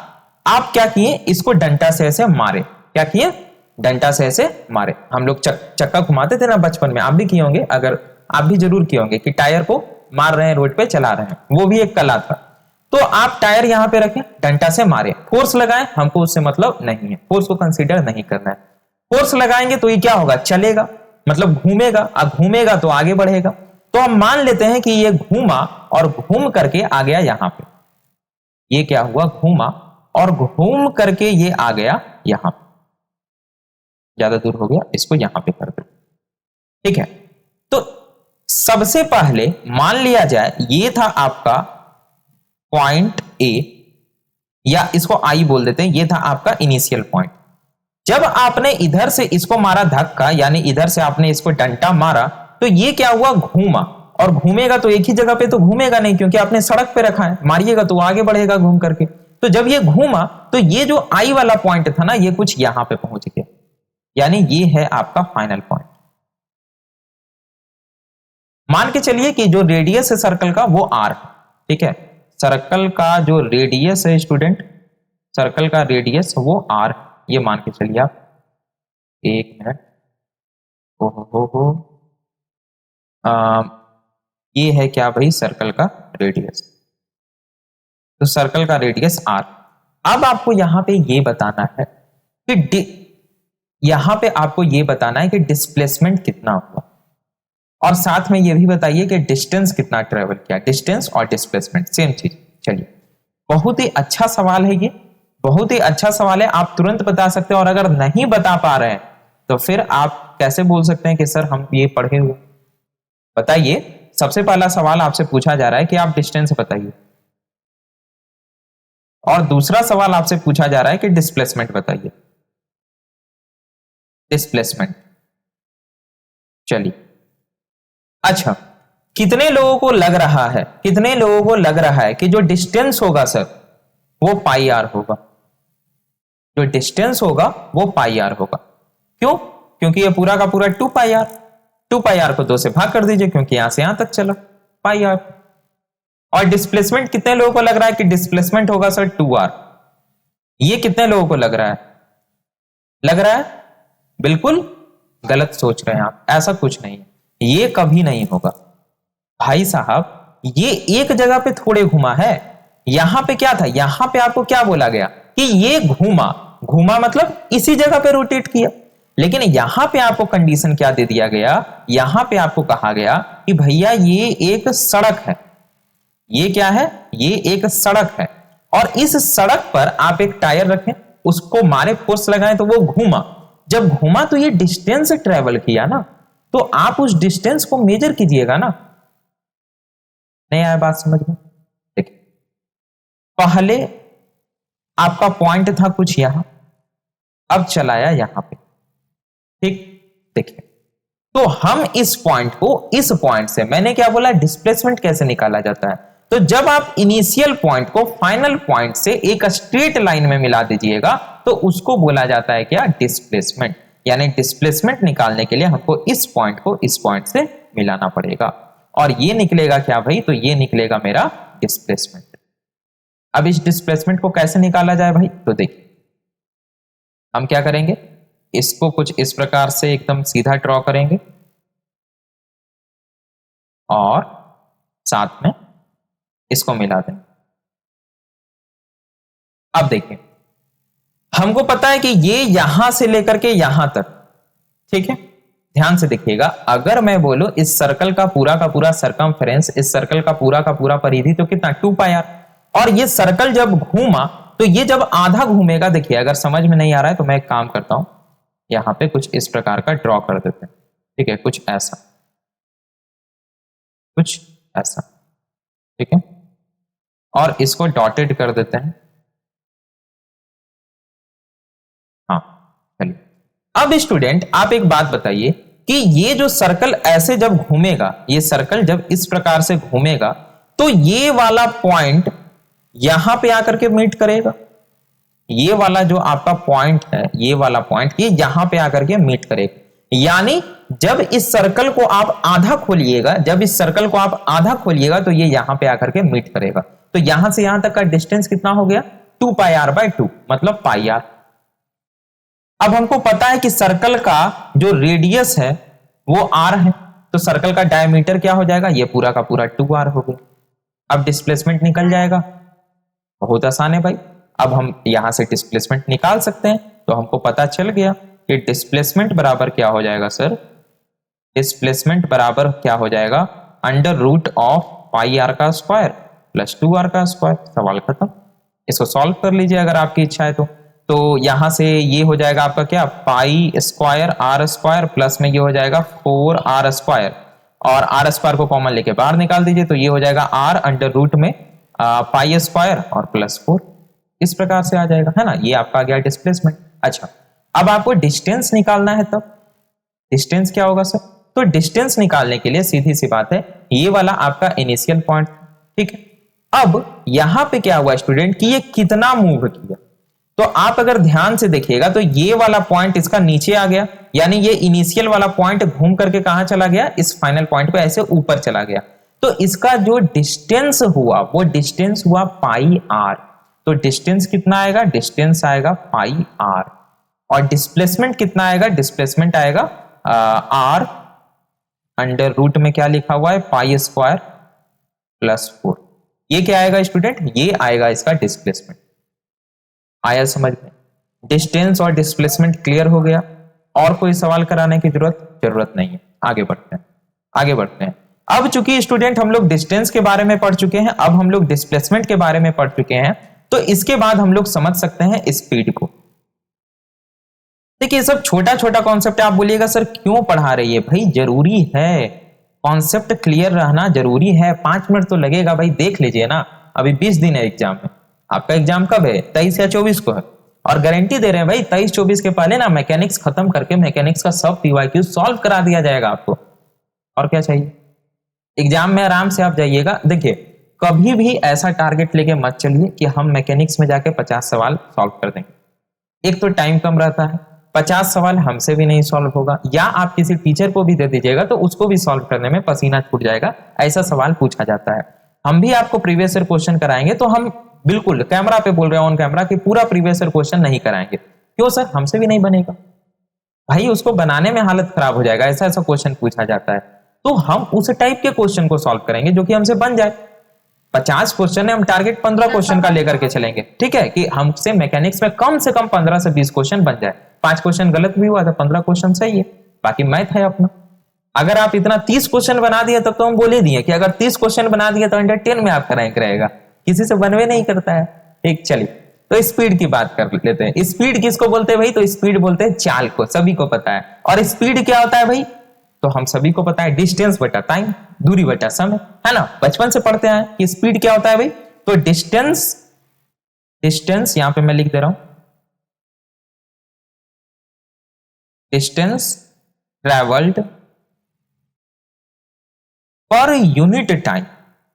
आप क्या किए? इसको डंडा से ऐसे मारे। क्या किए? डंडा से ऐसे मारे। हम लोग चक्का घुमाते थे ना बचपन में, आप भी किए होंगे, अगर आप भी जरूर किए होंगे कि टायर को मार रहे हैं, रोड पे चला रहे हैं, वो भी एक कला था। तो आप टायर यहां पे रखें, डंडा से मारे, फोर्स लगाएं, हमको उससे मतलब नहीं है, फोर्स को कंसीडर नहीं करना है। फोर्स लगाएंगे तो ये क्या होगा? चलेगा, मतलब घूमेगा। अब घूमेगा तो आगे बढ़ेगा। तो हम मान लेते हैं कि ये घूमा और घूम करके आ गया यहां पे। ये क्या हुआ? घूमा और घूम करके ये आ गया यहां पे। ज्यादा दूर हो गया, इसको यहां पे कर दो, ठीक है। तो सबसे पहले मान लिया जाए ये था आपका पॉइंट ए, या इसको आई बोल देते हैं, ये था आपका इनिशियल पॉइंट। जब आपने इधर से इसको मारा धक्का, यानी इधर से आपने इसको डंडा मारा, तो ये क्या हुआ? घूमा। और घूमेगा तो एक ही जगह पे तो घूमेगा नहीं, क्योंकि आपने सड़क पे रखा है। मारिएगा तो आगे बढ़ेगा घूम करके। तो जब ये घूमा तो ये जो आई वाला पॉइंट था ना, ये कुछ यहां पे पहुंच गया, यानी ये है आपका फाइनल पॉइंट। मान के चलिए कि जो रेडियस है सर्कल का वो r है, ठीक है। सर्कल का जो रेडियस है स्टूडेंट, सर्कल का रेडियस वो r, ये मान के चलिए आप। एक मिनट, हो ये है क्या भाई? सर्कल का रेडियस। तो सर्कल का रेडियस r। अब आपको यहां पे ये बताना है कि यहां पे आपको ये बताना है कि डिस्प्लेसमेंट कितना हुआ, और साथ में ये भी बताइए कि डिस्टेंस कितना ट्रेवल किया। डिस्टेंस और डिस्प्लेसमेंट सेम चीज। चलिए, बहुत ही अच्छा सवाल है ये, बहुत ही अच्छा सवाल है। आप तुरंत बता सकते हैं, और अगर नहीं बता पा रहे हैं तो फिर आप कैसे बोल सकते हैं कि सर हम ये पढ़े हुए। बताइए, सबसे पहला सवाल आपसे पूछा जा रहा है कि आप डिस्टेंस बताइए, और दूसरा सवाल आपसे पूछा जा रहा है कि डिस्प्लेसमेंट बताइए। डिस्प्लेसमेंट, चलिए। अच्छा, कितने लोगों को लग रहा है, कितने लोगों को लग रहा है कि जो डिस्टेंस होगा सर वो पाई आर होगा? जो डिस्टेंस होगा वो पाई आर होगा। क्यों? क्योंकि ये पूरा का पूरा 2 पाई आर, 2 पाई आर को 2 से भाग कर दीजिए, क्योंकि यहां से यहां तक चला पाई आर। और डिस्प्लेसमेंट कितने लोगों को लग रहा है कि डिस्प्लेसमेंट होगा सर 2r? ये कितने लोगों को लग रहा है? लग रहा है? बिल्कुल गलत सोच रहे हैं आप, ऐसा कुछ नहीं है, ये कभी नहीं होगा भाई साहब। ये एक जगह पे थोड़े घुमा है। यहां पे क्या था? यहां पे आपको क्या बोला गया कि ये घूमा, घूमा मतलब इसी जगह पे रोटेट किया। लेकिन यहां पे आपको कंडीशन क्या दे दिया गया? यहां पे आपको कहा गया कि भैया ये एक सड़क है। ये क्या है? ये एक सड़क है, और इस सड़क पर आप एक टायर रखें, उसको मारे, फोर्स लगाएं तो वो घूमा। जब घूमा तो ये डिस्टेंस ट्रेवल किया ना, तो आप उस डिस्टेंस को मेजर कीजिएगा ना। नहीं आया बात समझ में? देखिए, पहले आपका पॉइंट था कुछ यहां, अब चलाया यहां पे, ठीक। देखिए, तो हम इस पॉइंट को, इस पॉइंट से, मैंने क्या बोला, डिस्प्लेसमेंट कैसे निकाला जाता है? तो जब आप इनिशियल पॉइंट को फाइनल पॉइंट से एक स्ट्रेट लाइन में मिला दीजिएगा तो उसको बोला जाता है क्या? डिस्प्लेसमेंट। यानी डिस्प्लेसमेंट निकालने के लिए हमको इस पॉइंट को इस पॉइंट से मिलाना पड़ेगा, और ये निकलेगा क्या भाई? तो ये निकलेगा मेरा डिस्प्लेसमेंट। अब इस डिस्प्लेसमेंट को कैसे निकाला जाए भाई? तो देखिए, हम क्या करेंगे, इसको कुछ इस प्रकार से एकदम सीधा ड्रॉ करेंगे और साथ में इसको मिला देंगे। अब देखिए, हमको पता है कि ये यहां से लेकर के यहां तक, ठीक है, ध्यान से देखिएगा, अगर मैं बोलूं इस सर्कल का पूरा सरकमफेरेंस, इस सर्कल का पूरा परिधि तो कितना 2 पाई आर, और ये सर्कल जब घूमा तो ये जब आधा घूमेगा, देखिए अगर समझ में नहीं आ रहा है तो मैं एक काम करता हूं, यहां पे कुछ इस प्रकार का ड्रॉ कर देते हैं, ठीक है, कुछ ऐसा, ठीक है, और इसको डॉटेड कर देते हैं। हाँ, चलिए। अब स्टूडेंट आप एक बात बताइए कि ये जो सर्कल ऐसे जब घूमेगा, ये सर्कल जब इस प्रकार से घूमेगा तो ये वाला पॉइंट यहां पे आकर के मीट करेगा, ये वाला जो आपका पॉइंट है, ये वाला पॉइंट ये यहां पे आकर के मीट करेगा। यानी जब इस सर्कल को आप आधा खोलिएगा, जब इस सर्कल को आप आधा खोलिएगा तो ये यहां पे आकर के मीट करेगा। तो यहां से यहां तक का डिस्टेंस कितना हो गया 2 पाई आर बाय 2, मतलब पाई आर। अब हमको पता है कि सर्कल का जो रेडियस है वो आर है, तो सर्कल का डायमीटर क्या हो जाएगा, ये पूरा का पूरा 2r हो गया। अब डिस्प्लेसमेंट निकल जाएगा, बहुत आसान है भाई। अब हम यहां से डिस्प्लेसमेंट निकाल सकते हैं, तो हमको पता चल गया कि डिस्प्लेसमेंट बराबर क्या हो जाएगा सर, डिस्प्लेसमेंट बराबर क्या हो जाएगा, under root of pi r का स्क्वायर प्लस 2r का स्क्वायर। सवाल खत्म। इसको सॉल्व कर लीजिए अगर आपकी इच्छा है तो यहां से ये हो जाएगा आपका क्या, pi square r square plus में ये हो जाएगा 4r स्क्वायर, और आर स्क्वायर को कॉमन लेके बाहर निकाल दीजिए तो ये हो जाएगा आर अंडर रूट में पाई स्क्वायर और प्लस 4, इस प्रकार से आ जाएगा, है ना। ये आपका आ गया डिस्प्लेसमेंट। अच्छा, अब आपको डिस्टेंस निकालना है, तब डिस्टेंस क्या होगा सर, तो डिस्टेंस निकालने के लिए सीधी सी बात है, ये वाला आपका इनिशियल पॉइंट, ठीक है। अब यहां पे क्या हुआ स्टूडेंट कि ये कितना मूव किया, तो आप अगर ध्यान से देखिएगा तो ये वाला पॉइंट इसका नीचे आ गया, यानी ये इनिशियल वाला पॉइंट घूम करके कहां चला गया, इस फाइनल पॉइंट पे ऐसे ऊपर चला गया। तो इसका जो डिस्टेंस हुआ वो डिस्टेंस हुआ पाई आर। तो डिस्टेंस कितना आएगा, डिस्टेंस आएगा पाई आर, और डिस्प्लेसमेंट कितना आएगा, डिस्प्लेसमेंट आएगा आर अंडर रूट में क्या लिखा हुआ है, पाई स्क्वायर प्लस 4। ये क्या आएगा स्टूडेंट, ये आएगा इसका डिस्प्लेसमेंट। आया समझ में, डिस्टेंस और डिस्प्लेसमेंट क्लियर हो गया। और कोई सवाल कराने की जरूरत नहीं है। आगे बढ़ते हैं। अब चूंकि स्टूडेंट हम लोग डिस्टेंस के बारे में पढ़ चुके हैं, अब हम लोग डिस्प्लेसमेंट के बारे में पढ़ चुके हैं, तो इसके बाद हम लोग समझ सकते हैं स्पीड को। देखिए सब छोटा छोटा कॉन्सेप्ट है, आप बोलिएगा सर क्यों पढ़ा रही है, भाई जरूरी है, कॉन्सेप्ट क्लियर रहना जरूरी है। 5 मिनट तो लगेगा भाई, देख लीजिए ना, अभी 20 दिन है एग्जाम में। आपका एग्जाम कब है, 23 या 24 को है, और गारंटी दे रहे हैं भाई 23-24 के पहले ना मैकेनिक्स खत्म करके मैकेनिक्स का सब पीवाईक्यू सॉल्व करा दिया जाएगा आपको। और क्या चाहिए, एग्जाम में आराम से आप जाइएगा। देखिए कभी भी ऐसा टारगेट लेके मत चलिए कि हम मैकेनिक्स में जाके 50 सवाल सॉल्व कर देंगे। एक तो टाइम कम रहता है, 50 सवाल हमसे भी नहीं सॉल्व होगा, या आप किसी टीचर को भी दे दीजिएगा तो उसको भी सॉल्व करने में पसीना छूट जाएगा, ऐसा सवाल पूछा जाता है। हम भी आपको प्रीवियस ईयर क्वेश्चन कराएंगे तो हम बिल्कुल कैमरा पे बोल रहे हैं, ऑन कैमरा, कि पूरा प्रीवियस ईयर क्वेश्चन नहीं कराएंगे। क्यों सर, हमसे भी नहीं बनेगा भाई, उसको बनाने में हालत खराब हो जाएगा, ऐसा ऐसा क्वेश्चन पूछा जाता है। तो हम उस टाइप के क्वेश्चन को सॉल्व करेंगे जो कि हमसे बन जाए। 50 क्वेश्चन है, हम टारगेट 15 क्वेश्चन का लेकर के चलेंगे, ठीक है, कि हमसे मैकेनिक्स में कम से कम 15 से 20 क्वेश्चन बन जाए। 5 क्वेश्चन गलत भी हुआ तो 15 क्वेश्चन सही है, बाकी मैथ है अपना। अगर आप इतना 30 क्वेश्चन बना दिए तब तो हम बोले दिए कि अगर 30 क्वेश्चन बना दिए तो अंडर 10 में आपका रैंक रहेगा, किसी से बनवे नहीं करता है। ठीक, चलिए तो स्पीड की बात कर लेते हैं। स्पीड किसको बोलते हैं भाई, तो स्पीड बोलते हैं चाल को, सभी को पता है। और स्पीड क्या होता है भाई, तो हम सभी को पता है, डिस्टेंस बटा टाइम, दूरी बटा समय, है ना, बचपन से पढ़ते हैं कि स्पीड क्या होता है भाई, तो डिस्टेंस यहां पे मैं लिख दे रहा हूं, distance travelled per unit time.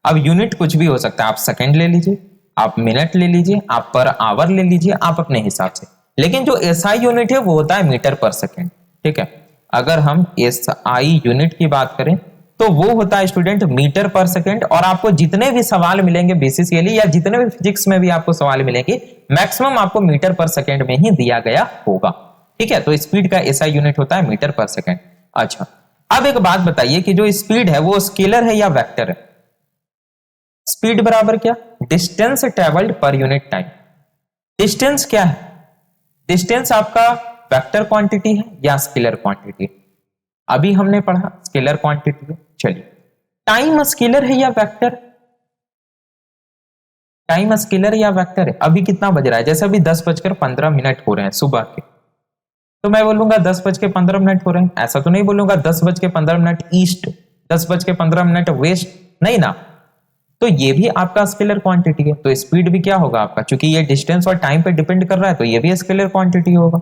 अब यूनिट कुछ भी हो सकता है, आप सेकंड ले लीजिए, आप मिनट ले लीजिए, आप पर आवर ले लीजिए, आप अपने हिसाब से, लेकिन जो एसआई यूनिट है वो होता है मीटर पर सेकंड। ठीक है, अगर हम एसआई यूनिट की बात करें तो वो होता है स्टूडेंट मीटर पर सेकंड। और आपको जितने भी सवाल मिलेंगे बीसीसीएल या जितने भी फिजिक्स में भी आपको सवाल मिलेंगे, मैक्सिमम आपको मीटर पर सेकंड में ही दिया गया होगा। ठीक है, तो स्पीड का ऐसा यूनिट होता है मीटर पर सेकेंड। अच्छा, अब एक बात बताइए कि जो स्पीड है वो स्केलर है या वेक्टर है? स्पीड बराबर क्या? Distance travelled per unit time. Distance क्या है? डिस्टेंस आपका वेक्टर क्वांटिटी है या स्केलर क्वांटिटी? अभी हमने पढ़ा स्केलर क्वांटिटी है। चलिए, टाइम स्केलर है या वेक्टर? टाइम स्केलर या वेक्टर है? अभी कितना बज रहा है? जैसे अभी 10:15 हो रहे हैं सुबह के, तो मैं बोलूंगा 10:15 हो रहे हैं, ऐसा तो नहीं बोलूंगा 10:15 ईस्ट, 10:15 वेस्ट, नहीं ना। तो ये भी आपका स्केलर क्वांटिटी है, तो स्पीड भी क्या होगा आपका? क्योंकि ये डिस्टेंस और टाइम पे डिपेंड कर रहा है, तो ये भी स्केलर क्वांटिटी होगा,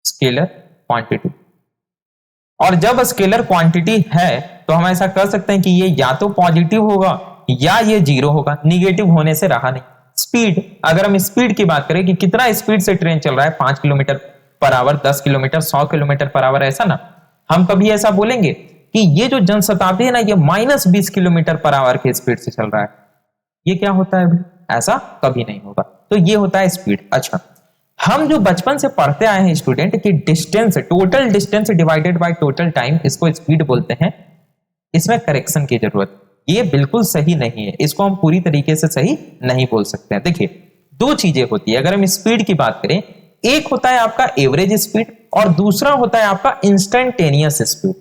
स्केलर क्वांटिटी। और जब स्केलर क्वांटिटी है तो हम ऐसा कर सकते हैं कि ये या तो पॉजिटिव होगा या ये जीरो होगा, निगेटिव होने से रहा नहीं। स्पीड, अगर हम स्पीड की बात करें कि कितना स्पीड से ट्रेन चल रहा है, 5 kilometre per hour, 10 kilometre, 100 kilometre per hour, ऐसा ना। हम कभी ऐसा बोलेंगे कि ये जो जनशताब्दी है ना, ये -20 किलोमीटर पर आवर की स्पीड से चल रहा है, ये क्या होता है अभी? ऐसा कभी नहीं होगा। तो ये होता है स्पीड। अच्छा, हम जो बचपन से पढ़ते आए हैं स्टूडेंट कि distance, total distance divided by total time, इसको स्पीड बोलते हैं। इसमें करेक्शन की जरूरत, ये बिल्कुल सही नहीं है, इसको हम पूरी तरीके से सही नहीं बोल सकते हैं। देखिए, दो चीजें होती है अगर हम स्पीड की बात करें, एक होता है आपका एवरेज स्पीड और दूसरा होता है आपका इंस्टेंटेनियस स्पीड।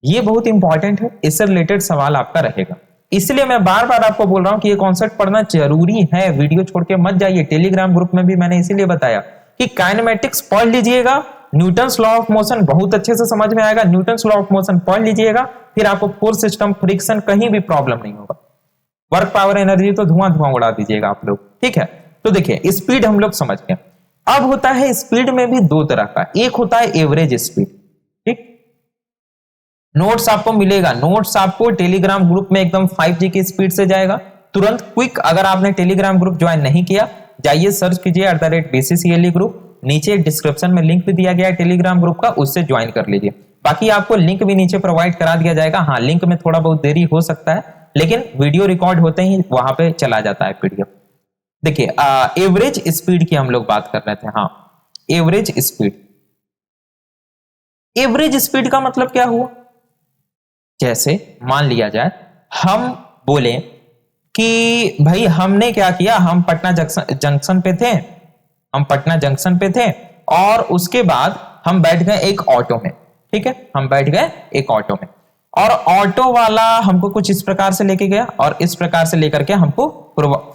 ये बहुत इंपॉर्टेंट है, इससे रिलेटेड सवाल आपका रहेगा, इसलिए मैं बार बार आपको बोल रहा हूं कि ये कॉन्सेप्ट पढ़ना जरूरी है। वीडियो छोड़ के मत जाइए, टेलीग्राम ग्रुप में भी मैंने इसीलिए बताया कि काइनेमेटिक्स पढ़ लीजिएगा, न्यूटन्स लॉ ऑफ मोशन बहुत अच्छे से समझ में आएगा, न्यूटन्स लॉ ऑफ मोशन पढ़ लीजिएगा, फिर आपको फोर्स सिस्टम, फ्रिक्शन, कहीं भी प्रॉब्लम नहीं होगा। वर्क, पावर, एनर्जी तो धुआं धुआं उड़ा दीजिएगा आप लोग, ठीक है। तो देखिए, स्पीड हम लोग समझ गए। अब होता है स्पीड में भी दो तरह का, एक होता है एवरेज स्पीड, ठीक। नोट्स आपको मिलेगा, नोट्स आपको टेलीग्राम ग्रुप में एकदम 5G की स्पीड से जाएगा तुरंत, क्विक। अगर आपने टेलीग्राम ग्रुप ज्वाइन नहीं किया, जाइए सर्च कीजिए @BCCLE ग्रुप, नीचे डिस्क्रिप्शन में लिंक भी दिया गया है टेलीग्राम ग्रुप का, उससे ज्वाइन कर लीजिए। बाकी आपको लिंक भी नीचे प्रोवाइड करा दिया जाएगा। हाँ, लिंक में थोड़ा बहुत देरी हो सकता है, लेकिन वीडियो रिकॉर्ड होते ही वहां पे चला जाता है पीडीएफ। देखिए, एवरेज स्पीड की हम लोग बात कर रहे थे। हाँ, एवरेज स्पीड, एवरेज स्पीड का मतलब क्या हुआ? जैसे मान लिया जाए हम बोले कि भाई हमने क्या किया, हम पटना जंक्शन पे थे, हम पटना जंक्शन पे थे और उसके बाद हम बैठ गए एक ऑटो में, ठीक है, हम बैठ गए एक ऑटो में और ऑटो वाला हमको कुछ इस प्रकार से लेके गया और इस प्रकार से लेकर के हमको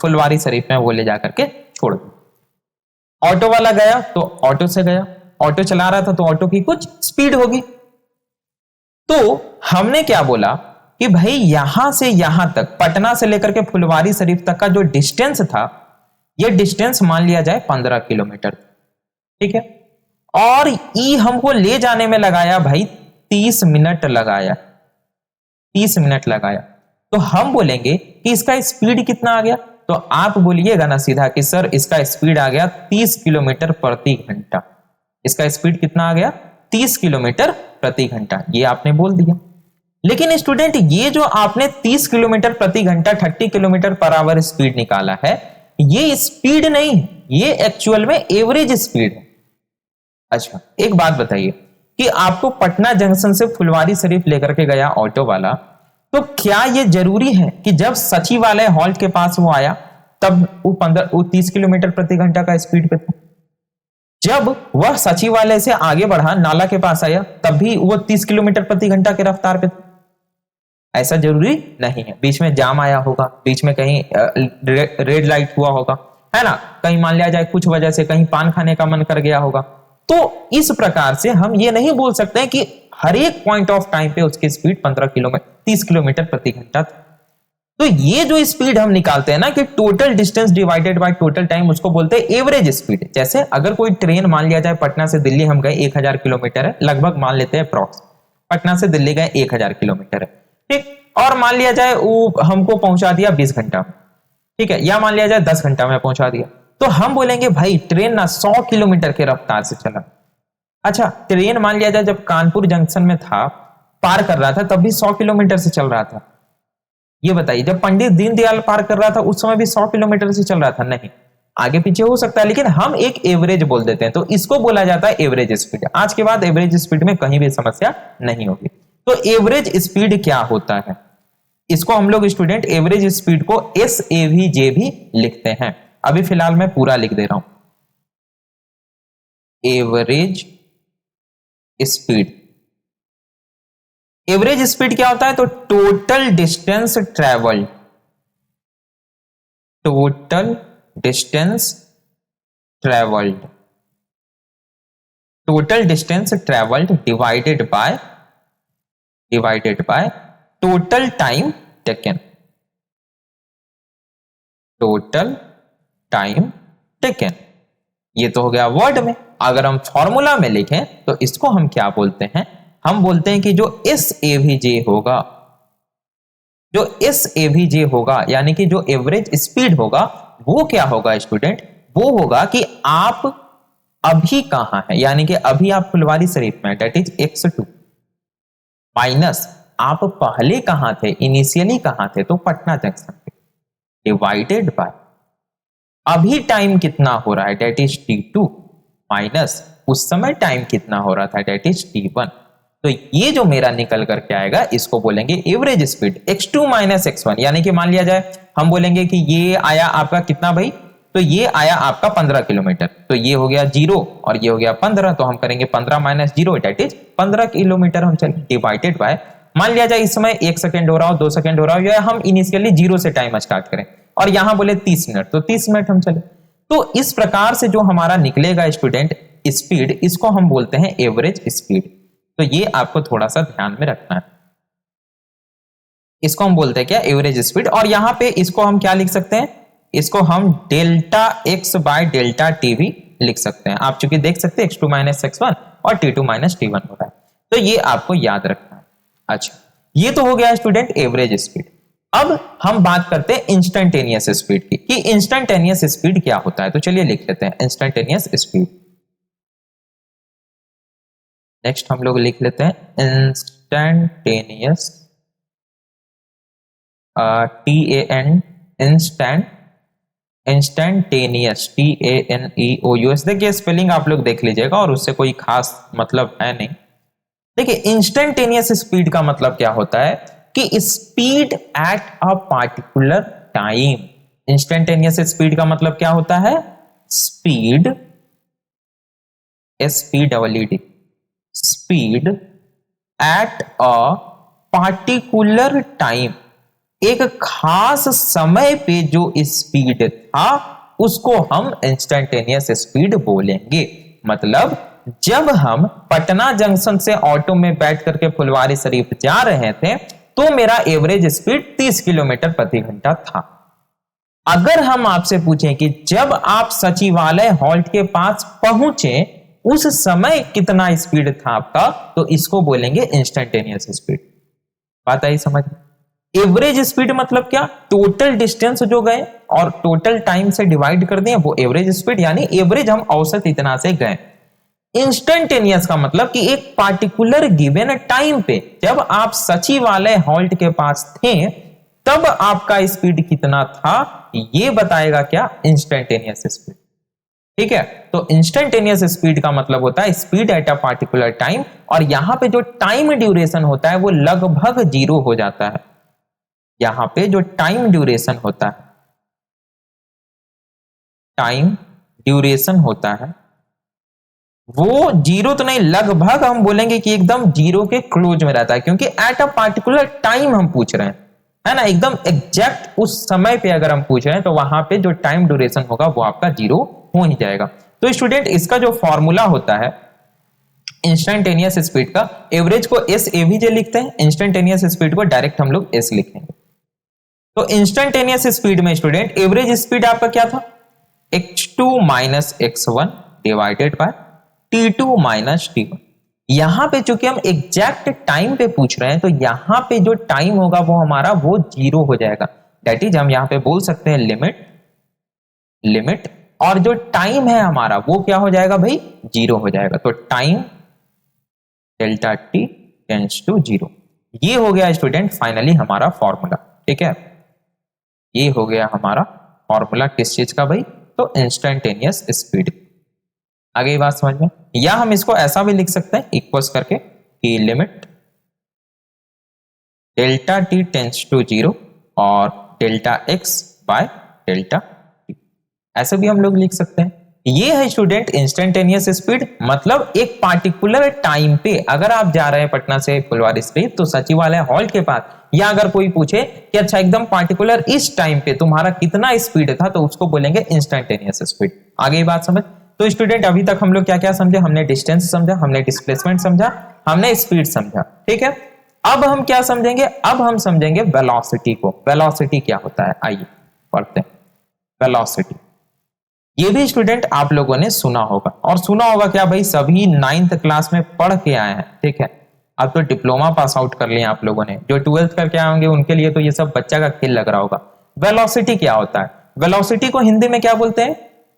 फुलवारी शरीफ में वो ले जाकर के छोड़ दिया। ऑटो वाला गया तो ऑटो से गया, ऑटो चला रहा था तो ऑटो की कुछ स्पीड होगी। तो हमने क्या बोला कि भाई यहां से यहां तक, पटना से लेकर के फुलवारी शरीफ तक का जो डिस्टेंस था, यह डिस्टेंस मान लिया जाए 15 किलोमीटर, ठीक है। और ई हमको ले जाने में लगाया भाई 30 मिनट लगाया, 30 मिनट लगाया। तो हम बोलेंगे कि इसका स्पीड कितना आ गया? तो आप बोलिएगा ना सीधा कि सर इसका स्पीड आ गया 30 किलोमीटर प्रति घंटा। इसका स्पीड कितना आ गया? 30 किलोमीटर प्रति घंटा, ये आपने बोल दिया। लेकिन स्टूडेंट, ये जो आपने 30 किलोमीटर प्रति घंटा, 30 किलोमीटर पर आवर स्पीड निकाला है, ये स्पीड नहीं है, ये एक्चुअल में एवरेज स्पीड है। अच्छा, एक बात बताइए कि आपको पटना जंक्शन से फुलवारी शरीफ लेकर के गया ऑटो वाला, तो क्या यह जरूरी है कि जब सचिवालय हॉल्ट के पास वो आया तब वो 30 किलोमीटर प्रति घंटा का स्पीड पे था? जब वह सचिवालय से आगे बढ़ा, नाला के पास आया, तब भी वो 30 किलोमीटर प्रति घंटा के रफ्तार पे था? ऐसा जरूरी नहीं है। बीच में जाम आया होगा, बीच में कहीं रेड लाइट हुआ होगा, है ना, कहीं मान लिया जाए कुछ वजह से कहीं पान खाने का मन कर गया होगा। तो इस प्रकार से हम ये नहीं बोल सकते कि हर एक पॉइंट ऑफ टाइम पे उसकी स्पीड 30 किलोमीटर प्रति घंटा था। तो ये जो स्पीड हम निकालते हैं ना कि total distance divided by total time, उसको बोलते हैं एवरेज स्पीड। जैसे अगर कोई ट्रेन मान लिया जाए पटना से दिल्ली हम गए 1000 किलोमीटर है, लगभग मान लेते हैं अप्रॉक्स, पटना से दिल्ली गए 1000 किलोमीटर है, ठीक, और मान लिया जाए वो हमको पहुंचा दिया 20 घंटा में, ठीक है, या मान लिया जाए 10 घंटा में पहुंचा दिया, तो हम बोलेंगे भाई ट्रेन ना 100 किलोमीटर के रफ्तार से चला। अच्छा, ट्रेन मान लिया जाए जब कानपुर जंक्शन में था, पार कर रहा था, तब भी 100 किलोमीटर से चल रहा था। ये बताइए, जब पंडित दीनदयाल पार कर रहा था उस समय भी 100 किलोमीटर से चल रहा था? नहीं। आगे पीछे हो सकता है, लेकिन हम एक एवरेज बोल देते हैं, तो इसको बोला जाता है एवरेज स्पीड। आज के बाद एवरेज स्पीड में कहीं भी समस्या नहीं होगी। तो एवरेज स्पीड क्या होता है, इसको हम लोग स्टूडेंट एवरेज स्पीड को SAVJ भी लिखते हैं। अभी फिलहाल मैं पूरा लिख दे रहा हूं, एवरेज स्पीड। एवरेज स्पीड क्या होता है, तो total distance travelled, total distance travelled, total distance travelled divided by total time taken, total time taken. ये तो हो गया वर्ड में। अगर हम फॉर्मूला में लिखें तो इसको हम क्या बोलते हैं, हम बोलते हैं कि जो SAVJ होगा, जो SAVJ होगा यानी कि जो एवरेज स्पीड होगा, वो क्या होगा स्टूडेंट, वो होगा कि आप अभी कहां है, यानी कि अभी आप फुलवारी शरीफ में, दैट इज x2, माइनस आप पहले कहां थे, इनिशियली कहां थे, तो पटना जंक्शन पे, डिवाइडेड बाय अभी टाइम कितना हो रहा है, दैट इज T2, माइनस उस समय टाइम कितना हो रहा था, दैट इज T1। तो ये जो मेरा निकल करके आएगा इसको बोलेंगे average speed, x2 minus x1। यानी कि मान लिया जाए हम बोलेंगे कि ये आया आपका कितना भाई, तो ये आया आपका 15 किलोमीटर, तो ये हो गया 0 और ये हो गया 15, तो हम करेंगे 15 माइनस 0 दैट इज 15 किलोमीटर हम चले, डिवाइडेड बाय मान लिया जाए इस समय 1 सेकंड हो रहा हो, 2 सेकंड हो रहा हो, या हम इनिशियली 0 से टाइम स्टार्ट करें और यहां बोले 30 मिनट, तो 30 मिनट हम चले। तो इस प्रकार से जो हमारा निकलेगा स्टूडेंट स्पीड, इसको हम बोलते हैं एवरेज स्पीड। तो ये आपको थोड़ा सा ध्यान में रखना है, इसको हम बोलते हैं क्या, एवरेज स्पीड। और यहां पे इसको हम क्या लिख सकते हैं, इसको हम delta x bye delta T भी लिख सकते हैं। आप चूंकि देख सकते हैं x2 माइनस x1 और T2 माइनस T1 हो रहा है, तो ये आपको याद रखना है। अच्छा, ये तो हो गया स्टूडेंट एवरेज स्पीड। अब हम बात करते हैं इंस्टेंटेनियस स्पीड की, कि इंस्टेंटेनियस स्पीड क्या होता है। तो चलिए लिख लेते हैं इंस्टेंटेनियस स्पीड। नेक्स्ट हम लोग लिख लेते हैं इंस्टेंटेनियस, TAN, इंस्टेंटेनियस, TANEOUS। देखिए स्पेलिंग आप लोग देख लीजिएगा और उससे कोई खास मतलब है नहीं। देखिए इंस्टेंटेनियस स्पीड का मतलब क्या होता है कि speed at a particular time. Instantaneous speed का मतलब क्या होता है, speed, SPEED, speed at a particular time, एक खास समय पे जो स्पीड था उसको हम इंस्टेंटेनियस स्पीड बोलेंगे। मतलब जब हम पटना जंक्शन से ऑटो में बैठ करके फुलवारी शरीफ जा रहे थे तो मेरा एवरेज स्पीड 30 किलोमीटर प्रति घंटा था। अगर हम आपसे पूछें कि जब आप सचिवालय हॉल्ट के पास पहुंचे उस समय कितना स्पीड था आपका, तो इसको बोलेंगे इंस्टेंटेनियस स्पीड। बात आई समझ में। एवरेज स्पीड मतलब क्या, टोटल डिस्टेंस जो गए और टोटल टाइम से डिवाइड कर दिए वो एवरेज स्पीड, यानी एवरेज हम औसत इतना से गए। इंस्टेंटेनियस का मतलब कि एक पार्टिकुलर गिवन टाइम पे जब आप सचिवालय हॉल्ट के पास थे तब आपका स्पीड कितना था, ये बताएगा क्या, इंस्टेंटेनियस स्पीड। ठीक है, तो इंस्टेंटेनियस स्पीड का मतलब होता है speed at a particular time, और यहां पे जो टाइम ड्यूरेशन होता है वो लगभग 0 हो जाता है। यहां पे जो टाइम ड्यूरेशन होता है, टाइम ड्यूरेशन होता है वो 0 तो नहीं, लगभग हम बोलेंगे कि एकदम 0 के क्लोज में रहता है, क्योंकि एट अ पार्टिकुलर टाइम हम पूछ रहे हैं, है ना, एकदम एग्जैक्ट उस समय पे अगर हम पूछ रहे हैं तो वहां पे जो टाइम ड्यूरेशन होगा वो आपका 0 हो ही जाएगा। तो स्टूडेंट इसका जो फॉर्मूला होता है इंस्टेंटेनियस स्पीड का, एवरेज को SAVJ लिखते हैं, इंस्टेंटेनियस स्पीड को डायरेक्ट हम लोग S लिखेंगे। तो इंस्टेंटेनियस स्पीड में स्टूडेंट एवरेज स्पीड आपका क्या था, x2 minus x1 divided by T2 minus T1। यहां पे चूंकि हम एग्जैक्ट टाइम पे पूछ रहे हैं तो यहां पे जो टाइम होगा वो हमारा वो 0 हो जाएगा, दैट इज हम यहां पे बोल सकते हैं लिमिट, और जो टाइम है हमारा वो क्या हो जाएगा भाई, 0 हो जाएगा। तो time delta t tends to 0। ये हो गया स्टूडेंट फाइनली हमारा फॉर्मूला। ठीक है, ये हो गया हमारा फॉर्मूला किस चीज का भाई, तो इंस्टेंटेनियस स्पीड। आगे ये बात समझ में, या हम इसको ऐसा भी लिख सकते हैं इक्वल्स करके कि limit delta t tends to 0 और delta x by delta t, ऐसे भी हम लोग लिख सकते हैं। ये है स्टूडेंट इंस्टेंटेनियस स्पीड, मतलब एक पार्टिकुलर टाइम पे अगर आप जा रहे हैं पटना से फुलवारी शरीफ तो सचिवालय हॉल्ट के पास, या अगर कोई पूछे कि अच्छा एकदम पार्टिकुलर इस टाइम पे तुम्हारा कितना स्पीड था, तो उसको बोलेंगे इंस्टेंटेनियस स्पीड। आगे बात समझ। तो स्टूडेंट अभी तक हम लोग क्या क्या समझे, हमने डिस्टेंस समझा, हमने डिस्प्लेसमेंट समझा, हमने स्पीड समझा, ठीक है। अब हम क्या समझेंगे, अब हम समझेंगे वेलोसिटी को। वेलोसिटी क्या होता है, आइए पढ़ते हैं। वेलोसिटी ये भी स्टूडेंट आप लोगों ने सुना होगा, और सुना होगा क्या भाई, सभी 9th क्लास में पढ़ के आए हैं, ठीक है। अब तो डिप्लोमा पास आउट कर लिया आप लोगों ने, जो 12th करके आए होंगे उनके लिए तो ये सब बच्चा का खेल लग रहा होगा। वेलोसिटी क्या होता है, वेलोसिटी को हिंदी में क्या बोलते हैं,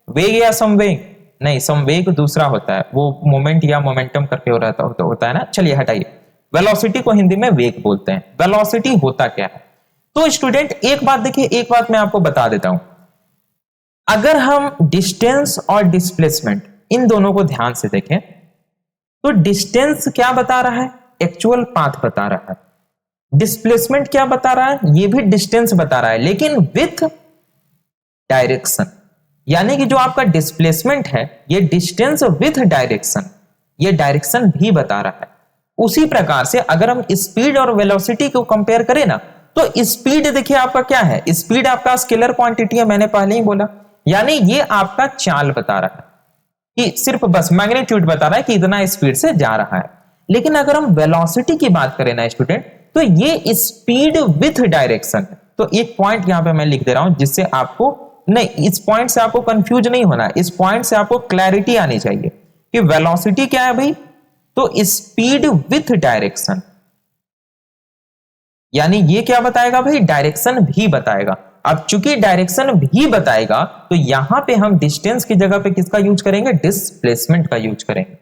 वेग या संवेग, नहीं संवेग दूसरा होता है, वो मोमेंट या मोमेंटम करके होता है ना। चलिए हटाइए, वेलोसिटी को हिंदी में वेग बोलते हैं। वेलोसिटी होता क्या है, तो स्टूडेंट एक बात देखिए, एक बात मैं आपको बता देता हूं। अगर हम डिस्टेंस और डिस्प्लेसमेंट इन दोनों को ध्यान से देखें तो डिस्टेंस क्या बता रहा है, एक्चुअल पाथ बता रहा है। डिस्प्लेसमेंट क्या बता रहा है, ये भी डिस्टेंस बता रहा है, लेकिन विथ डायरेक्शन। यानी कि जो आपका डिस्प्लेसमेंट है ये डिस्टेंस विथ डायरेक्शन, ये डायरेक्शन भी बता रहा है। उसी प्रकार से अगर हम स्पीड और वेलोसिटी को कंपेयर करें ना, तो स्पीड देखिए आपका क्या है, स्पीड आपका स्केलर क्वांटिटी है, मैंने पहले ही बोला, यानी ये आपका चाल बता रहा है कि सिर्फ बस मैग्नीट्यूड बता रहा है कि इतना स्पीड से जा रहा है। लेकिन अगर हम वेलोसिटी की बात करें ना स्टूडेंट, तो ये स्पीड विथ डायरेक्शन है। तो एक पॉइंट यहां पे मैं लिख दे रहा हूं जिससे आपको नहीं, इस पॉइंट से आपको कंफ्यूज नहीं होना है, इस पॉइंट से आपको क्लैरिटी आनी चाहिए कि वेलोसिटी क्या है भाई, तो स्पीड विथ डायरेक्शन, यानी ये क्या बताएगा भाई, डायरेक्शन भी बताएगा। अब चूंकि डायरेक्शन भी बताएगा तो यहां पे हम डिस्टेंस की जगह पे किसका यूज करेंगे, डिस्प्लेसमेंट का यूज करेंगे।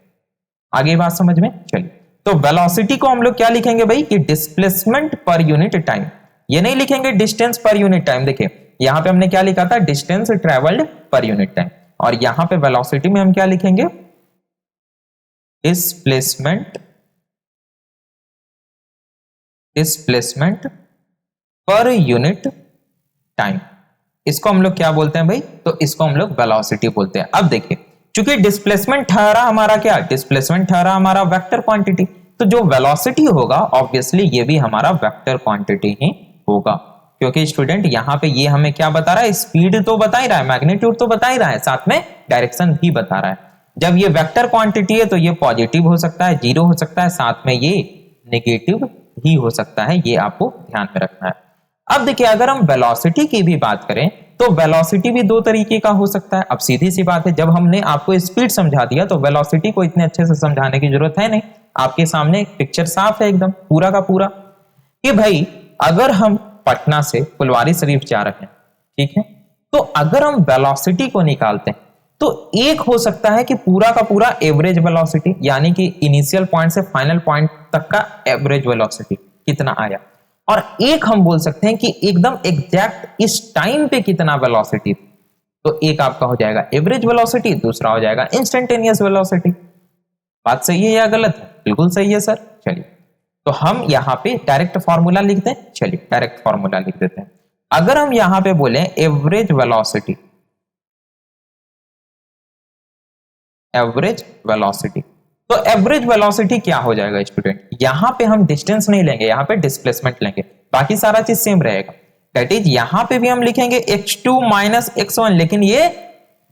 आगे बात समझ में, चलिए। तो वेलोसिटी को हम लोग क्या लिखेंगे भाई, कि डिस्प्लेसमेंट पर यूनिट टाइम, ये नहीं लिखेंगे डिस्टेंस पर यूनिट टाइम। देखिए यहां पे हमने क्या लिखा था, distance travelled per unit time, और यहां पे वेलोसिटी में हम क्या लिखेंगे, डिस्प्लेसमेंट पर यूनिट टाइम। इसको हम लोग क्या बोलते हैं भाई, तो इसको हम लोग वेलोसिटी बोलते हैं। अब देखिए चूंकि डिस्प्लेसमेंट ठहरा हमारा क्या, डिस्प्लेसमेंट ठहरा हमारा वेक्टर क्वांटिटी, तो जो वेलोसिटी होगा ऑब्वियसली ये भी हमारा वेक्टर क्वांटिटी ही होगा, क्योंकि स्टूडेंट यहां पे ये हमें क्या बता रहा है, स्पीड तो बता ही रहा है, मैग्नीट्यूड तो बता ही रहा है, साथ में डायरेक्शन भी बता रहा है। जब ये वेक्टर क्वांटिटी है तो ये पॉजिटिव हो सकता है, जीरो हो सकता है, साथ में ये नेगेटिव भी हो सकता है, ये आपको ध्यान में रखना है। अब देखिए अगर हम वेलोसिटी की भी बात करें तो वेलोसिटी भी दो तरीके का हो सकता है। अब सीधी सी बात है, जब हमने आपको स्पीड समझा दिया तो वेलोसिटी को इतने अच्छे से समझाने की जरूरत है नहीं, आपके सामने पिक्चर साफ है एकदम पूरा का पूरा, कि भाई अगर हम पटना से फुलवारी शरीफ जा रहे हैं, ठीक है, तो अगर हम वेलोसिटी को निकालते हैं तो एक हो सकता है कि पूरा का पूरा एवरेज वेलोसिटी, यानी कि इनिशियल पॉइंट से फाइनल पॉइंट तक का एवरेज वेलोसिटी कितना आया, और एक हम बोल सकते हैं कि एकदम एग्जैक्ट इस टाइम पे कितना वेलोसिटी। तो एक आपका हो जाएगा एवरेज वेलोसिटी, दूसरा हो जाएगा इंस्टेंटेनियस वेलोसिटी। बात सही है या गलत है, बिल्कुल सही है सर। चलिए तो हम यहां पे डायरेक्ट फॉर्मूला लिख दें, चलिए डायरेक्ट फॉर्मूला लिख देते हैं। अगर हम यहां पे बोले एवरेज वेलोसिटी, एवरेज वेलोसिटी, तो एवरेज वेलोसिटी क्या हो जाएगा स्टूडेंट, यहां पे हम डिस्टेंस नहीं लेंगे, यहां पे डिस्प्लेसमेंट लेंगे, बाकी सारा चीज सेम रहेगा। दैट इज यहां पे भी हम लिखेंगे x2 माइनस x1, लेकिन ये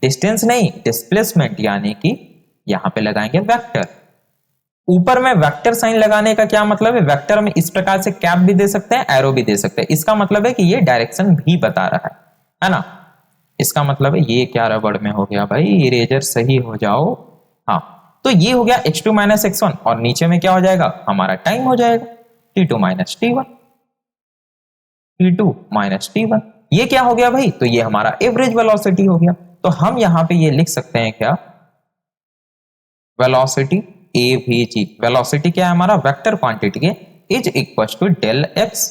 डिस्टेंस नहीं डिस्प्लेसमेंट, यानी कि यहां पे लगाएंगे वेक्टर। ऊपर में वेक्टर साइन लगाने का क्या मतलब है, वेक्टर में इस प्रकार से कैप भी दे सकते हैं, एरो भी दे सकते हैं, इसका मतलब है कि ये डायरेक्शन भी बता रहा है ना। इसका मतलब है ये क्या रबड़ में हो गया भाई, इरेजर सही हो जाओ, हाँ। तो ये हो गया x2 माइनस x1, और नीचे में क्या हो जाएगा, हमारा टाइम हो जाएगा t2 minus t1, t2 minus t1। ये क्या हो गया भाई, तो ये हमारा एवरेज वेलोसिटी हो गया। तो हम यहां पे ये लिख सकते हैं क्या, वेलोसिटी avg, वेलोसिटी क्या है हमारा, वेक्टर क्वांटिटी है, is equal to del x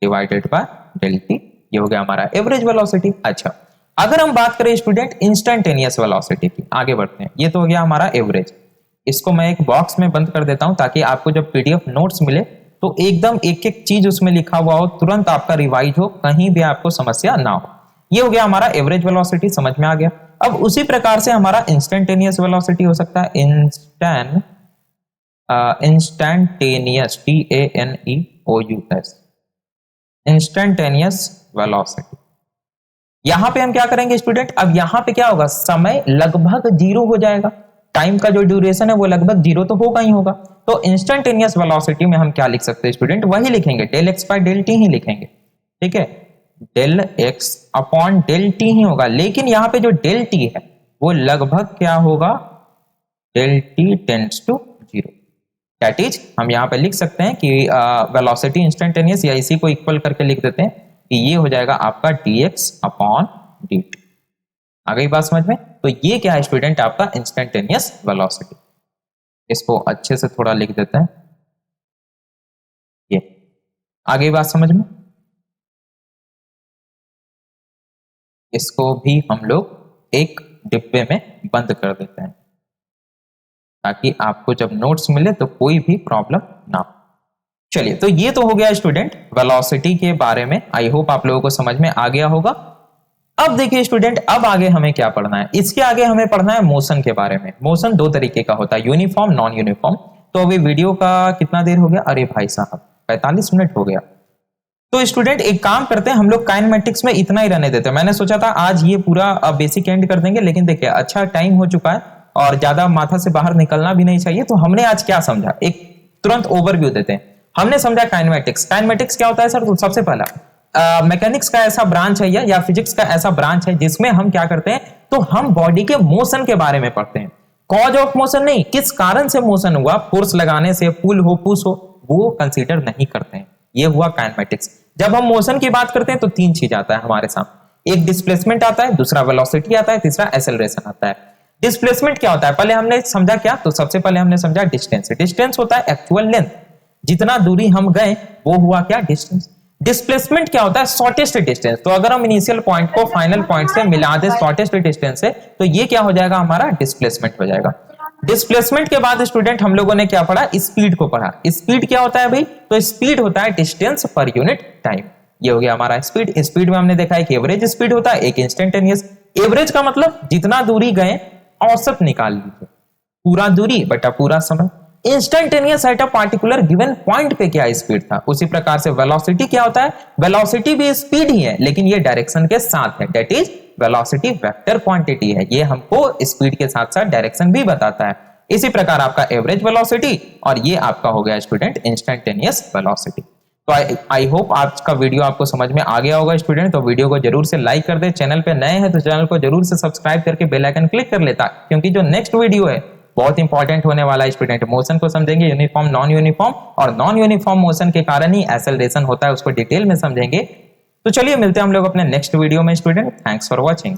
divided by del t, ये हो गया हमारा एवरेज वेलोसिटी। अच्छा अगर हम बात करें स्टूडेंट इंस्टेंटेनियस वेलोसिटी की, आगे बढ़ते हैं। ये तो हो गया हमारा एवरेज। इसको मैं एक बॉक्स में बंद कर देता हूं ताकि आपको जब पीडीएफ नोट्स मिले तो एकदम एक एक चीज उसमें लिखा हुआ हो, तुरंत आपका रिवाइज हो, कहीं भी आपको समस्या ना हो। ये हो गया हमारा एवरेज वेलोसिटी, समझ में आ गया। अब उसी प्रकार से हमारा इंस्टेंटेनियस वेलोसिटी हो सकता है। Instantaneous, TANEOUS, instantaneous velocity. यहां पे हम क्या करेंगे स्टूडेंट, अब यहां पे क्या होगा, समय लगभग जीरो हो जाएगा। टाइम का जो ड्यूरेशन है वो लगभग जीरो तो होगा ही होगा। तो इंस्टेंटेनियस वेलोसिटी में हम क्या लिख सकते हैं स्टूडेंट, वही लिखेंगे, del x by del t ही लिखेंगे, ठीक है। Del x upon del t ही होगा, लेकिन यहां पे जो डेल टी है वो लगभग क्या होगा, del t tends to zero. That is हम यहां पे लिख सकते हैं कि वेलोसिटी इंस्टेंटेनियस, या इसी को इक्वल करके लिख देते हैं कि ये हो जाएगा आपका dx अपॉन dt। आ गई बात समझ में। तो ये क्या है स्टूडेंट, आपका इंस्टेंटेनियस वेलोसिटी। इसको अच्छे से थोड़ा लिख देते हैं, ये आ गई बात समझ में। इसको भी हम लोग एक डिब्बे में बंद कर देते हैं ताकि आपको जब नोट्स मिले तो कोई भी प्रॉब्लम ना हो। चलिए, तो ये तो हो गया स्टूडेंट वेलोसिटी के बारे में। आई होप आप लोगों को समझ में आ गया होगा। अब देखिए स्टूडेंट, अब आगे हमें क्या पढ़ना है, इसके आगे हमें पढ़ना है मोशन के बारे में। मोशन दो तरीके का होता है, यूनिफॉर्म, नॉन यूनिफॉर्म। तो अभी वीडियो का कितना देर हो गया, अरे भाई साहब 45 मिनट हो गया। तो स्टूडेंट एक काम करते हैं, हम लोग काइनेमेटिक्स में इतना ही रहने देते हैं। मैंने सोचा था आज ये पूरा बेसिक एंड कर देंगे, लेकिन देखिए अच्छा टाइम हो चुका है और ज्यादा माथा से बाहर निकलना भी नहीं चाहिए। तो हमने आज क्या समझा, एक तुरंत ओवरव्यू देते हैं। हमने समझा काइनेमेटिक्स। काइनेमेटिक्स क्या होता है सर, तो सबसे पहला मैकेनिक्स का ऐसा ब्रांच है या फिजिक्स का ऐसा ब्रांच है जिसमें हम क्या करते हैं, तो हम बॉडी के मोशन के बारे में पढ़ते हैं। कॉज ऑफ मोशन नहीं, किस कारण से मोशन हुआ, फोर्स लगाने से, पुल हो, पुश हो, वो कंसीडर नहीं करते हैं। ये हुआ काइनेमेटिक्स। जब हम मोशन की बात करते हैं तो तीन चीज आता है हमारे सामने, एक डिस्प्लेसमेंट आता है, दूसरा वेलोसिटी आता है, तीसरा एक्सेलरेशन आता है। डिस्प्लेसमेंट क्या होता है, पहले हमने समझा क्या, तो सबसे पहले हमने समझा डिस्टेंस। डिस्टेंस होता है एक्चुअल लेंथ, जितना दूरी हम गए वो हुआ क्या, डिस्टेंस। डिस्प्लेसमेंट क्या होता है, शॉर्टेस्ट डिस्टेंस। तो अगर हम इनिशियल पॉइंट को फाइनल पॉइंट से मिला दे शॉर्टेस्ट डिस्टेंस से, तो ये क्या हो जाएगा, हमारा डिस्प्लेसमेंट हो जाएगा। डिस्प्लेसमेंट के बाद स्टूडेंट हम लोगों ने क्या पढ़ा, स्पीड को पढ़ा। स्पीड क्या होता है भाई, तो स्पीड होता है डिस्टेंस पर यूनिट टाइम। ये हो गया हमारा स्पीड। स्पीड में हमने देखा है कि एवरेज स्पीड होता है, एक इंस्टेंटेनियस। एवरेज का मतलब जितना दूरी गए औसत निकाल लीजिए, पूरा दूरी बटा पूरा समय। Instantaneous at a particular given point पे क्या स्पीड था। उसी प्रकार से वेलोसिटी क्या होता है, वेलोसिटी भी स्पीड ही है लेकिन ये डायरेक्शन के साथ है, that is velocity vector quantity है। ये हमको स्पीड के साथ साथ डायरेक्शन भी बताता है। इसी प्रकार आपका एवरेज वेलोसिटी और ये आपका हो गया स्टूडेंट इंस्टेंटेनियस वेलोसिटी। तो आई होप आज का वीडियो आपको समझ में आ गया होगा स्टूडेंट। तो वीडियो को जरूर से लाइक कर दे, चैनल पे नए हैं तो चैनल को जरूर से सब्सक्राइब करके बेल आइकन क्लिक कर लेता, क्योंकि जो नेक्स्ट वीडियो है बहुत इंपॉर्टेंट होने वाला है स्टूडेंट। मोशन को समझेंगे, यूनिफॉर्म, नॉन यूनिफॉर्म, और नॉन यूनिफॉर्म मोशन के कारण ही एक्सेलरेशन होता है, उसको डिटेल में समझेंगे। तो चलिए मिलते हैं हम लोग अपने नेक्स्ट वीडियो में स्टूडेंट। Thanks for watching.